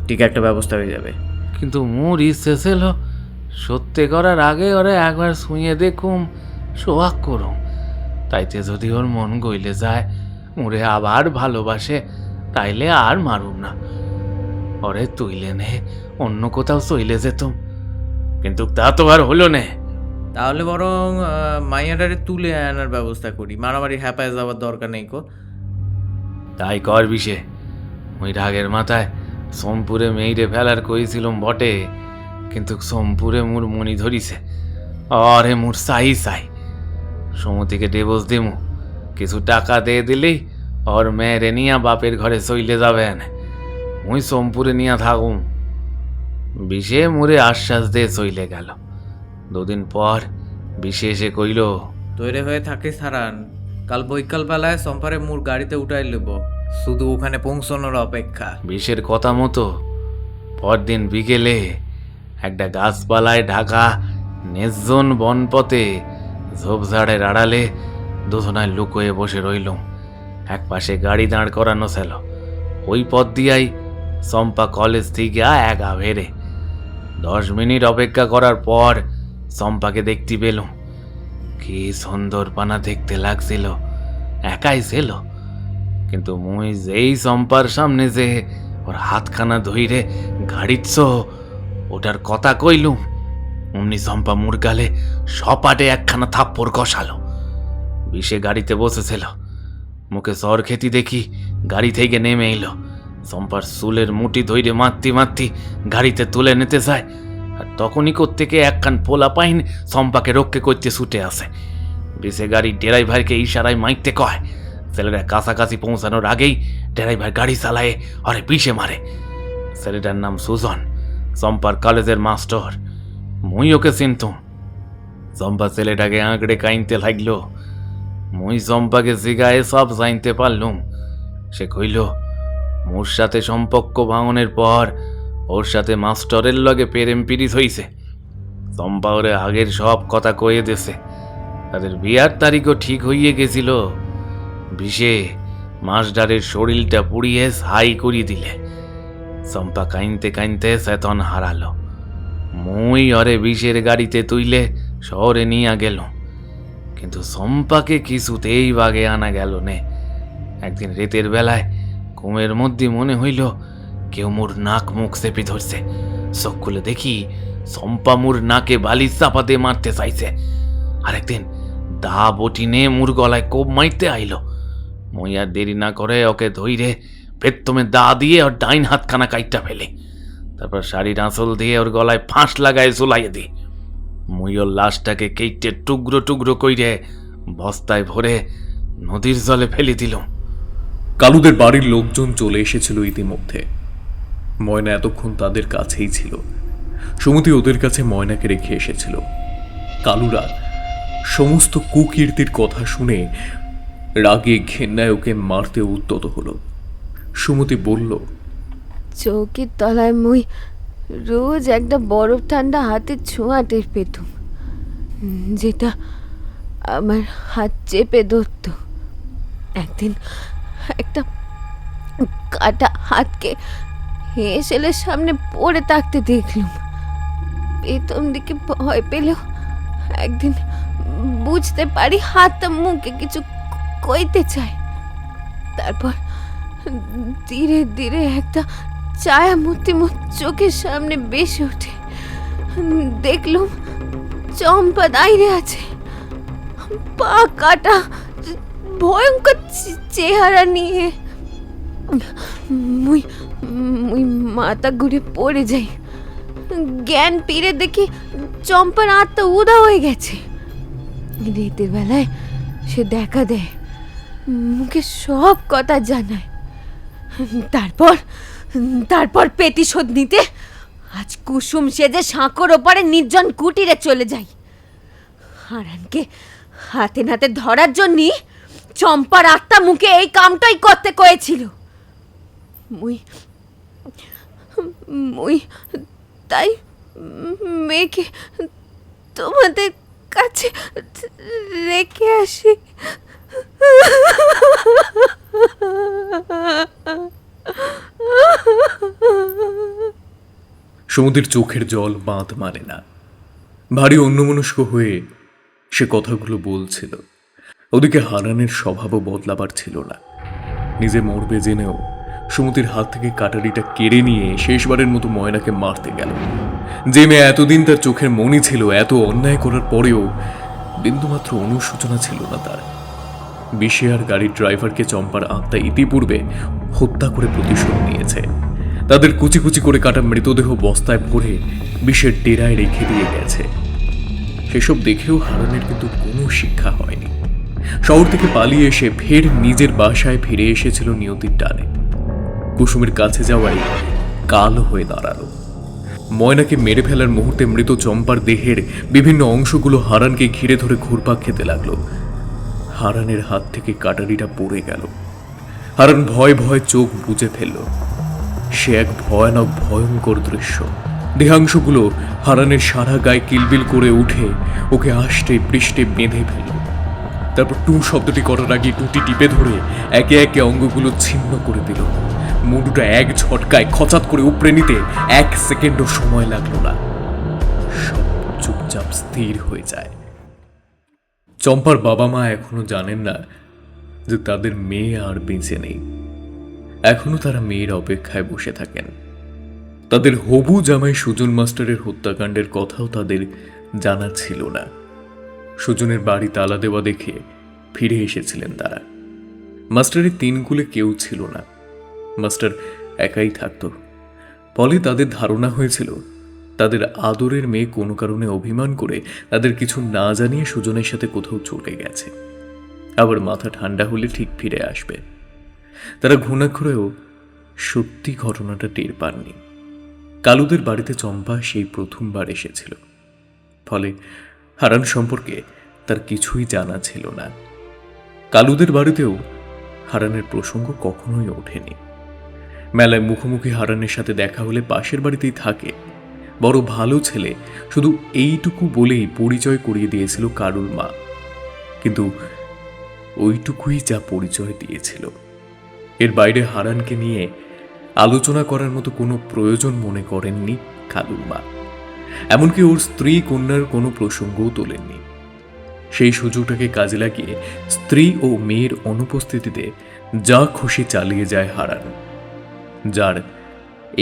ঠিক একটা ব্যবস্থা হয়ে যাবে। কিন্তু মোর ইচ্ছে ছিল সত্যি করার আগে ওরে একবার শুয়ে দেখুম, সোহাগ করুম। তাইতে যদি ওর মন গইলে যায়, মোরে আবার ভালোবাসে, তাইলে আর মারুম না। ওরে তুইলে নে অন্য কোথাও চইলে যেতুম, কিন্তু তা তো আর হলো নে। তাহলে বরং মাইয়াটারে তুলে আনার ব্যবস্থা করি, মারামারি হ্যাপায় যাওয়ার দরকার নেই কো। তাই কর বিষে। ওই রাগের মাথায় সোমপুরে মেইরে ফেলার কইছিলাম বটে, কিন্তু সোমপুরে মোর মনি ধরিছে। অরে মোর চাই সমতিকে ডিভোর্স দিমু, কিছু টাকা দিয়ে দিলেই ওর মেয়েরে নিয়া বাপের ঘরে চইলে যাবেন, মুই সোমপুরে নিয়া থাকুম। বিষে মোরে আশ্বাস দিয়ে চইলে গেল। দুদিন পর বিষে এসে কইল, তৈরি হয়ে থাকিস হারান, কাল বৈকাল বেলায় সম্পারে মোর গাড়িতে উঠাই নেব, শুধু ওখানে পৌঁছানোর অপেক্ষা। বিষের কথা মতো পরদিন বিকেলে একটা গাছপালায় ঢাকা নির্জন বনপথে ঝোপঝাড়ের আড়ালে দুজনায় লুকোয়ে বসে রইল। এক পাশে গাড়ি দাঁড় করানো ছিল। ওই পথ দিয়াই চম্পা কলেজ থেকে একা বেড়ে। 10 মিনিট অপেক্ষা করার পর চম্পাকে দেখতে পেলুম। কি সুন্দর পানা দেখতে লাগছিল, একাই ছিল। কিন্তু মুই যেই চম্পার সামনে যে ওর হাতখানা ধইরে গাড়িচ্ছ ওটার কথা কইলুম, অমনি চম্পা মুর গালে সপাটে একখানা থাপ্পড় কষালো। বিষে গাড়িতে বসেছিল, মুখে সর খেতি দেখি গাড়ি থেকে নেমে এলো। চম্পার চুলের মুঠি ধইরে মারতি গাড়িতে তুলে নিতে যায়, আর তখনই কোত্থেকে একখান পোলা পাইন চম্পাকে রক্ষে করতে ছুটে আসে। বিষে গাড়ির ড্রাইভারকে ইশারায় মাইকতে কয়। ছেলেরা কাছাকাছি পৌঁছানোর আগেই ড্রাইভার গাড়ি চালায় আরে পিষে মারে। ছেলেটার নাম সুজন, চম্পার কলেজের মাস্টার। মুই ওকে চিনতুম। চম্পা ছেলেটাকে আঁকড়ে কাইনতে লাগলো। মুই চম্পাকে জিগায়ে সব জানতে পারলুম। সে কইল, মোর সাথে সম্পর্ক ভাঙনের পর ওর সাথে মাস্টারের লগে প্রেম পিরিত হইছে। চম্পা ওরে আগের সব কথা কয়ে দিছে। তাদের বিয়ার তারিখও ঠিক হইয়ে গেছিল। বিষে মাস্টারের শরীরটা পুড়িয়ে ছাই করিয়ে দিলে। চম্পা কাইনতে কাইনতে চেতন হারালো। মুই ওরে বিষের গাড়িতে তুইলে শহরে নিয়ে গেল, কিন্তু চম্পাকে কিছুতেই বাগে আনা গেল নে। একদিন রাতের বেলায় ঘুমের মধ্যে মনে হইল কেউ মোর নাক মুখ চেপে ধরছে। চোখ খুলে দেখি চম্পা মোর নাকে বালিশ চাপা দিয়ে মারতে চাইছে। আরেকদিন দা বটি নে মোর গলায় কোপ মাইতে আইল। মই আর দেরি না করে ওকে ধইরে পেত্তমে দা দিয়ে ওর ডাইন হাতখানা কাইটটা ফেলে, তারপর শাড়ির আঁচল দিয়ে ওর গলায় ফাঁস লাগায় ঝুলাইয়ে দিই। মুই ওর লাশটাকে কেটে টুকরো টুকরো কইরে বস্তায় ভরে নদীর জলে ফেলে দিল। কালুদের বাড়ির লোকজন চলে এসেছিল ইতিমধ্যে। ময়না এতক্ষণ তাদের কাছেই ছিল। সুমতি ওদের কাছে ময়নাকে রেখে এসেছিল। কালুরা সমস্ত কুকীর্তির কথা শুনে রাগে ঘেন্নায় ওকে মারতে উদ্যত হলো। সুমতি বলল, চৌকির তলায় মই রোজ একটা বরফ ঠান্ডা হাতের ছোঁয়া টের পেতুম, যেটা আমার হাত চেপে ধরত। একদিন একটা কাটা হাতকে হেসেলের সামনে পড়ে থাকতে দেখলুম। প্রথম দিকে ভয় পেলেও একদিন বুঝতে পারি হাতটা মুখে কিছু কইতে চায়। তারপর ধীরে ধীরে একটা ছায়া মূর্তি মোর চোখের সামনে বেশি ওঠে। দেখলুম চম্পা দাঁড়িয়ে আছে, পা কাটা, ভয়ঙ্কর চেহারা নিয়ে। মুই মুই মাথা ঘুরে পড়ে যাই। জ্ঞান ফিরে দেখি চম্পার আত্মা উদা হয়ে গেছে। রাতের বেলায় সে দেখা দেয়, মুখে সব কথা জানায়। তারপর প্রতিশোধ নিতে আজ কুসুম সেজে সাঁকোর ওপারে নির্জন কুটিরে চলে যাই। হারানকে হাতে নাতে ধরার জন্য চম্পার আত্মা মুখে এই কামটাই করতে কয়েছিল। মুই তাই মেয়েকে তোমাদের কাছে রেখে আসি। সমুদ্রের চোখের জল বাঁধ মানে না। ভারী অন্যমনস্ক হয়ে সে কথাগুলো বলছিল। ওদিকে হারানের স্বভাবও বদলাবার ছিল না। নিজে মরবে জেনেও সমুদ্রের হাত থেকে কাটারিটা কেড়ে নিয়ে শেষবারের মতো ময়নাকে মারতে গেল। যে মেয়ে এতদিন তার চোখের মনি ছিল, এত অন্যায় করার পরেও বিন্দুমাত্র অনুশোচনা ছিল না তার। বিষে আর গাড়ির ড্রাইভারকে চম্পার আত্মা ইতিপূর্বে হত্যা করে প্রতিশোধ নিয়েছে। তাদের কুচি কুচি করে কাটা মৃতদেহ বস্তায় ভরে বিষের ডেরায় রেখে দিয়ে গেছে। সেসব দেখেও হারানের কিন্তু কোনো শিক্ষা হয়নি। শহর থেকে পালিয়ে এসে ফের নিজের বাসায় ফিরে এসেছিল নিয়তির টানে। কুসুমের কাছে যাওয়াই কাল হয়ে দাঁড়ালো। ময়নাকে মেরে ফেলার মুহূর্তে মৃত চম্পার দেহের বিভিন্ন অংশগুলো হারানকে ঘিরে ধরে ঘুরপাক খেতে লাগলো। হারানের হাত থেকে কাটারিটা পড়ে গেল। হারান ভয় ভয় চোখ বুজে ফেলল। সে এক ভয়ানক ভয়ঙ্কর দৃশ্য। দেহাংশগুলো হারানের সারা গায়ে কিলবিল করে উঠে ওকে আষ্টে পৃষ্ঠে বেঁধে ফেলল। তারপর টু শব্দটি করার আগে টুটি টিপে ধরে একে একে অঙ্গগুলো ছিন্ন করে দিল। মুন্ডুটা এক ঝটকায় খচাত করে উপড়ে নিতে 1 সেকেন্ডও সময় লাগলো না। সব চুপচাপ স্থির হয়ে যায়। চম্পার বাবা মা এখনো জানেন না যে তাদের মেয়ে আর বেঁচে নেই। এখনো তারা মেয়ের অপেক্ষায় বসে থাকেন। তাদের হবু জামাই সুজন মাস্টারের হত্যাকাণ্ডের কথাও তাদের জানা ছিল না। সুজনের বাড়ি তালা দেওয়া দেখে ফিরে এসেছিলেন তারা। মাস্টারের 3 কুলে কেউ ছিল না। মাস্টার একাই থাকত। ফলে তাদের ধারণা হয়েছিল তাদের আদরের মেয়ে কোনো কারণে অভিমান করে তাদের কিছু না জানিয়ে সুজনের সাথে কোথাও চলে গেছে, আবার মাথা ঠান্ডা হলে ঠিক ফিরে আসবে। তারা ঘুণাক্ষরেও সত্যি ঘটনাটা টের পাননি। কালুদের বাড়িতে চম্পা সেই প্রথমবার এসেছিল। ফলে হারান সম্পর্কে তার কিছুই জানা ছিল না। কালুদের বাড়িতেও হারানের প্রসঙ্গ কখনোই ওঠেনি। মেলায় মুখোমুখি হারানের সাথে দেখা হলে পাশের বাড়িতেই থাকে, বড় ভালো ছেলে, শুধু এইটুকু বলেই পরিচয় করিয়ে দিয়েছিল কালুর মা। কিন্তু ওইটুকুই যা পরিচয় দিয়েছিল। এর বাইরে হারানকে নিয়ে আলোচনা করার মতো কোনো প্রয়োজন মনে করেননি কালুর মা। এমনকি ওর স্ত্রী কন্যার কোনো প্রসঙ্গও তোলেননি। সেই সুযোগটাকে কাজে লাগিয়ে স্ত্রী ও মেয়ের অনুপস্থিতিতে যা খুশি চালিয়ে যায় হারান, যার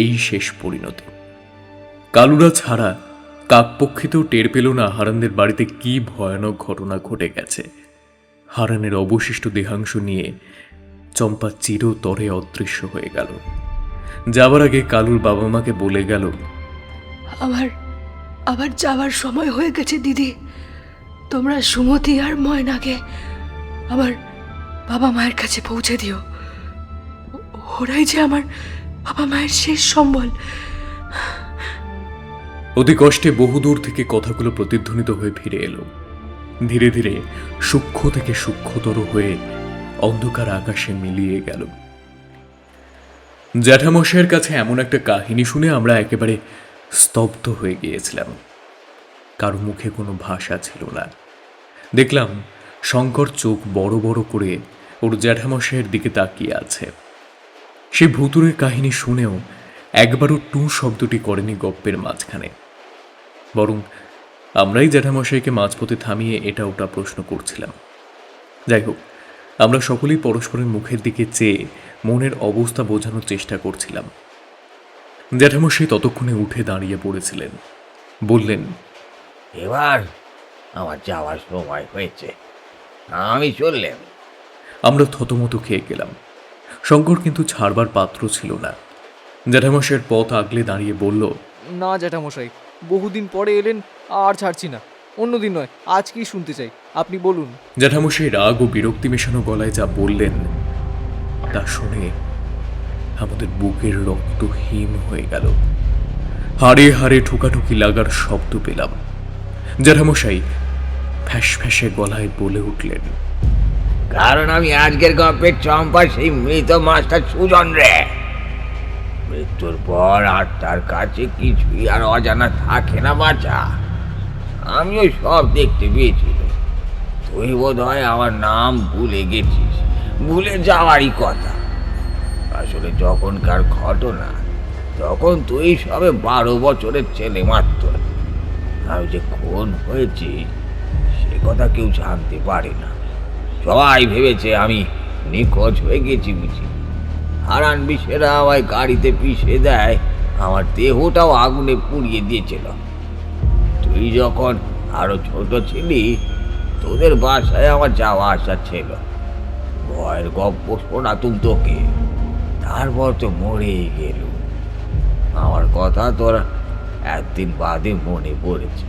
এই শেষ পরিণতি। কালুরা ছাড়া কাকপক্ষিতেও টের পেল না হারানদের বাড়িতে কি ভয়ানক ঘটনা ঘটে গেছে। হারানের অবশিষ্ট দেহাংশ নিয়ে চম্পা চিরতরে অদৃশ্য হয়ে গেল। যাবার আগে কালুর বাবা মাকে বলে গেল, আবার যাওয়ার সময় হয়ে গেছে দিদি। তোমরা সুমতি আর ময়নাকে আমার বাবা মায়ের কাছে পৌঁছে দিও। ওরাই যে আমার বাবা মায়ের শেষ সম্বল। অতি কষ্টে বহুদূর থেকে কথাগুলো প্রতিধ্বনিত হয়ে ফিরে এলো। ধীরে ধীরে সূক্ষ্ম থেকে সূক্ষ্মতর হয়ে অন্ধকার আকাশে মিলিয়ে গেল। জ্যাঠামশাইয়ের কাছে এমন একটা কাহিনী শুনে আমরা একেবারে স্তব্ধ হয়ে গিয়েছিলাম। কারো মুখে কোনো ভাষা ছিল না। দেখলাম শঙ্কর চোখ বড় বড় করে ওর জ্যাঠামশাইয়ের দিকে তাকিয়ে আছে। সে ভুতুরের কাহিনী শুনেও একবারও টু শব্দটি করেনি গপ্পের মাঝখানে। বরং আমরাই জ্যাঠামশাইকে মাঝপথে থামিয়ে এটা ওটা প্রশ্ন করছিলাম। যাই হোক, আমরা সকলেই পরস্পরের মুখের দিকে চেয়ে মনের অবস্থা বোঝানোর চেষ্টা করছিলাম। জ্যাঠামশাই ততক্ষণে উঠে দাঁড়িয়ে পড়েছিলেন। বললেন, এবার আমার যাওয়ার সময় হয়েছে, আমি চললাম। আমরা থতমত খেয়ে গেলাম। শঙ্কর কিন্তু ছাড়বার পাত্র ছিল না। জ্যাঠামশাইয়ের পথ আগলে দাঁড়িয়ে বলল, না জ্যাঠামশাই, বহুদিন পরে এলেন, আর ছাড়ছি না। অন্যদিন নয়, আজকেই শুনতে চাই, আপনি বলুন। জ্যাঠামশাই রাগ ও বিরক্তি মেশানো গলায় যা বললেন তা শুনে আমাদের বুকের রক্ত হিম হয়ে গেল। হাড়ে হাড়ে ঠোকাঠুকি লাগার শব্দ পেলাম। জ্যাঠামশাই ফ্যাস ফ্যাসে গলায় বলে উঠলেন, কারণ আমি আজকের গল্পের চম্পা সেই মৃত মাস্টার সুজন রে। মৃত্যুর পর আর তার কাছে কিছুই আর অজানা থাকে না বাছা। আমিও সব দেখতে পেয়েছিলাম। তুই বোধ হয় আমার নাম ভুলে গেছিস, ভুলে যাওয়ারই কথা। আসলে যখনকার ঘটনা, তখন তুই সবে 12 বছরের ছেলে মাত্র। আমি যে খুন হয়েছি সে কথা কেউ জানতে পারে না। সবাই ভেবেছে আমি নিখোঁজ হয়ে গেছি বুঝি। হারান বিষেরা আমায় গাড়িতে পিষে দেয়, আমার দেহটাও আগুনে পুড়িয়ে দিয়েছিল। তুই যখন আরো ছোট ছিলি, তোদের বাসায় আমার যাওয়া আসা ছিল। ভয়ের গপ্প শোনাতুম তোকে, তারপর তো মরেই গেল। আমার কথা তোর একদিন বাদে মনে পড়েছে,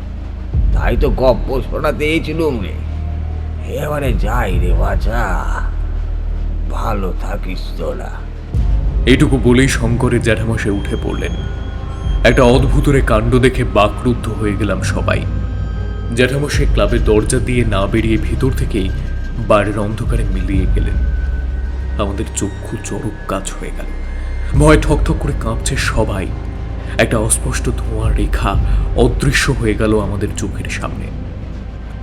তাই তো গপ্প শোনাতে এসেছিলুম রে। এবারে যাই রে বাছা, ভালো থাকিস তোরা। এইটুকু বলেই শঙ্করের জ্যাঠামশাই উঠে পড়লেন। একটা অদ্ভুতরে কাণ্ড দেখে বাকরুদ্ধ হয়ে গেলাম সবাই। জ্যাঠামশাই ক্লাবের দরজা দিয়ে না বেরিয়ে ভিতর থেকেই বাড়ির অন্ধকারে মিলিয়ে গেলেন। আমাদের চক্ষু চরক কাজ হয়ে গেল। ভয় ঠকঠক করে কাঁপছে সবাই। একটা অস্পষ্ট ধোঁয়ার রেখা অদৃশ্য হয়ে গেল আমাদের চোখের সামনে।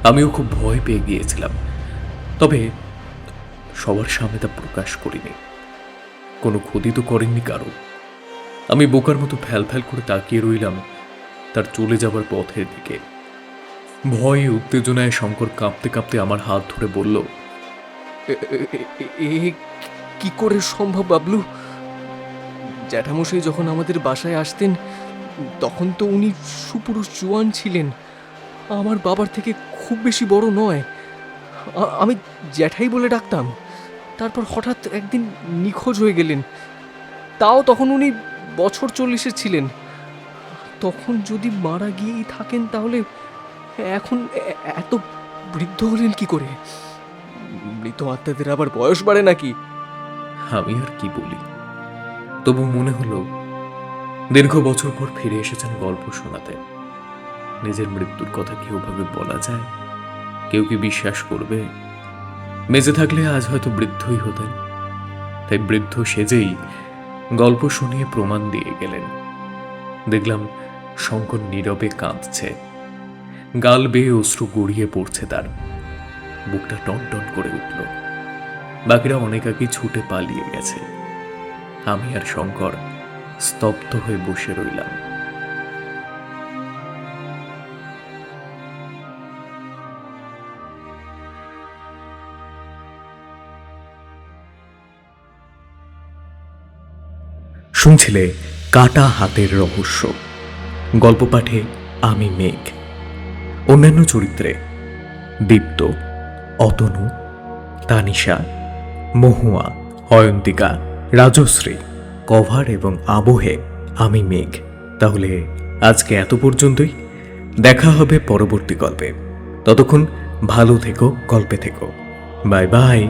আমিও খুব ভয় পেয়ে গিয়েছিলাম, তবে সবার সামনে তা প্রকাশ করিনি। কোনো ক্ষতি তো করেননি কারো। আমি বোকার মতো ফ্যাল ফ্যাল করে তাকিয়ে রইলাম তার চলে যাবার পথের দিকে। ভয়ে উত্তেজনায় শঙ্কর কাঁপতে কাঁপতে আমার হাত ধরে বলল, এ কি করে সম্ভব বাবলু? জ্যাঠামশাই যখন আমাদের বাসায় আসতেন তখন তো উনি সুপুরুষ জোয়ান ছিলেন, আমার বাবার থেকে খুব বেশি বড় নয়। আমি জ্যাঠাই বলে ডাকতাম। তারপর হঠাৎ একদিন নিখোঁজ হয়ে গেলেন, তাও তখন উনি বছর 40-এর ছিলেন। তখন যদি মারা গিয়েই থাকেন তাহলে এখন এত বৃদ্ধ হলেন কি করে? মৃত আত্মাদের আবার বয়স বাড়ে নাকি? আমি আর কি বলি। তবু মনে হলো দীর্ঘ বছর পর ফিরে এসেছেন গল্প শোনাতে। নিজের মৃত্যুর কথা কি ওভাবে বলা যায়? কেউ কি বিশ্বাস করবে? বেঁচে থাকলে আজ হয়তো বৃদ্ধই হতেন। তাই বৃদ্ধ সেজেই গল্প শুনিয়ে প্রমাণ দিয়ে গেলেন। দেখলাম শঙ্কর নীরবে কাঁদছে, গাল বেয়ে অশ্রু গড়িয়ে পড়ছে তার। বুকটা টন টন করে উঠল। বাকিরা অনেক আগে ছুটে পালিয়ে গেছে। আমি আর শঙ্কর স্তব্ধ হয়ে বসে রইলাম। শুনছিলে কাটা হাতের রহস্য। গল্প পাঠে আমি মেঘ। অন্যান্য চরিত্রে দীপ্ত, অতনু, তানিশা, মহুয়া, অয়ন্তিকা, রাজশ্রী, কভার এবং আবহে আমি মেঘ। তাহলে আজকে এত পর্যন্তই। দেখা হবে পরবর্তী গল্পে। ততক্ষণ ভালো থেকো, গল্পে থেকো। Bye bye.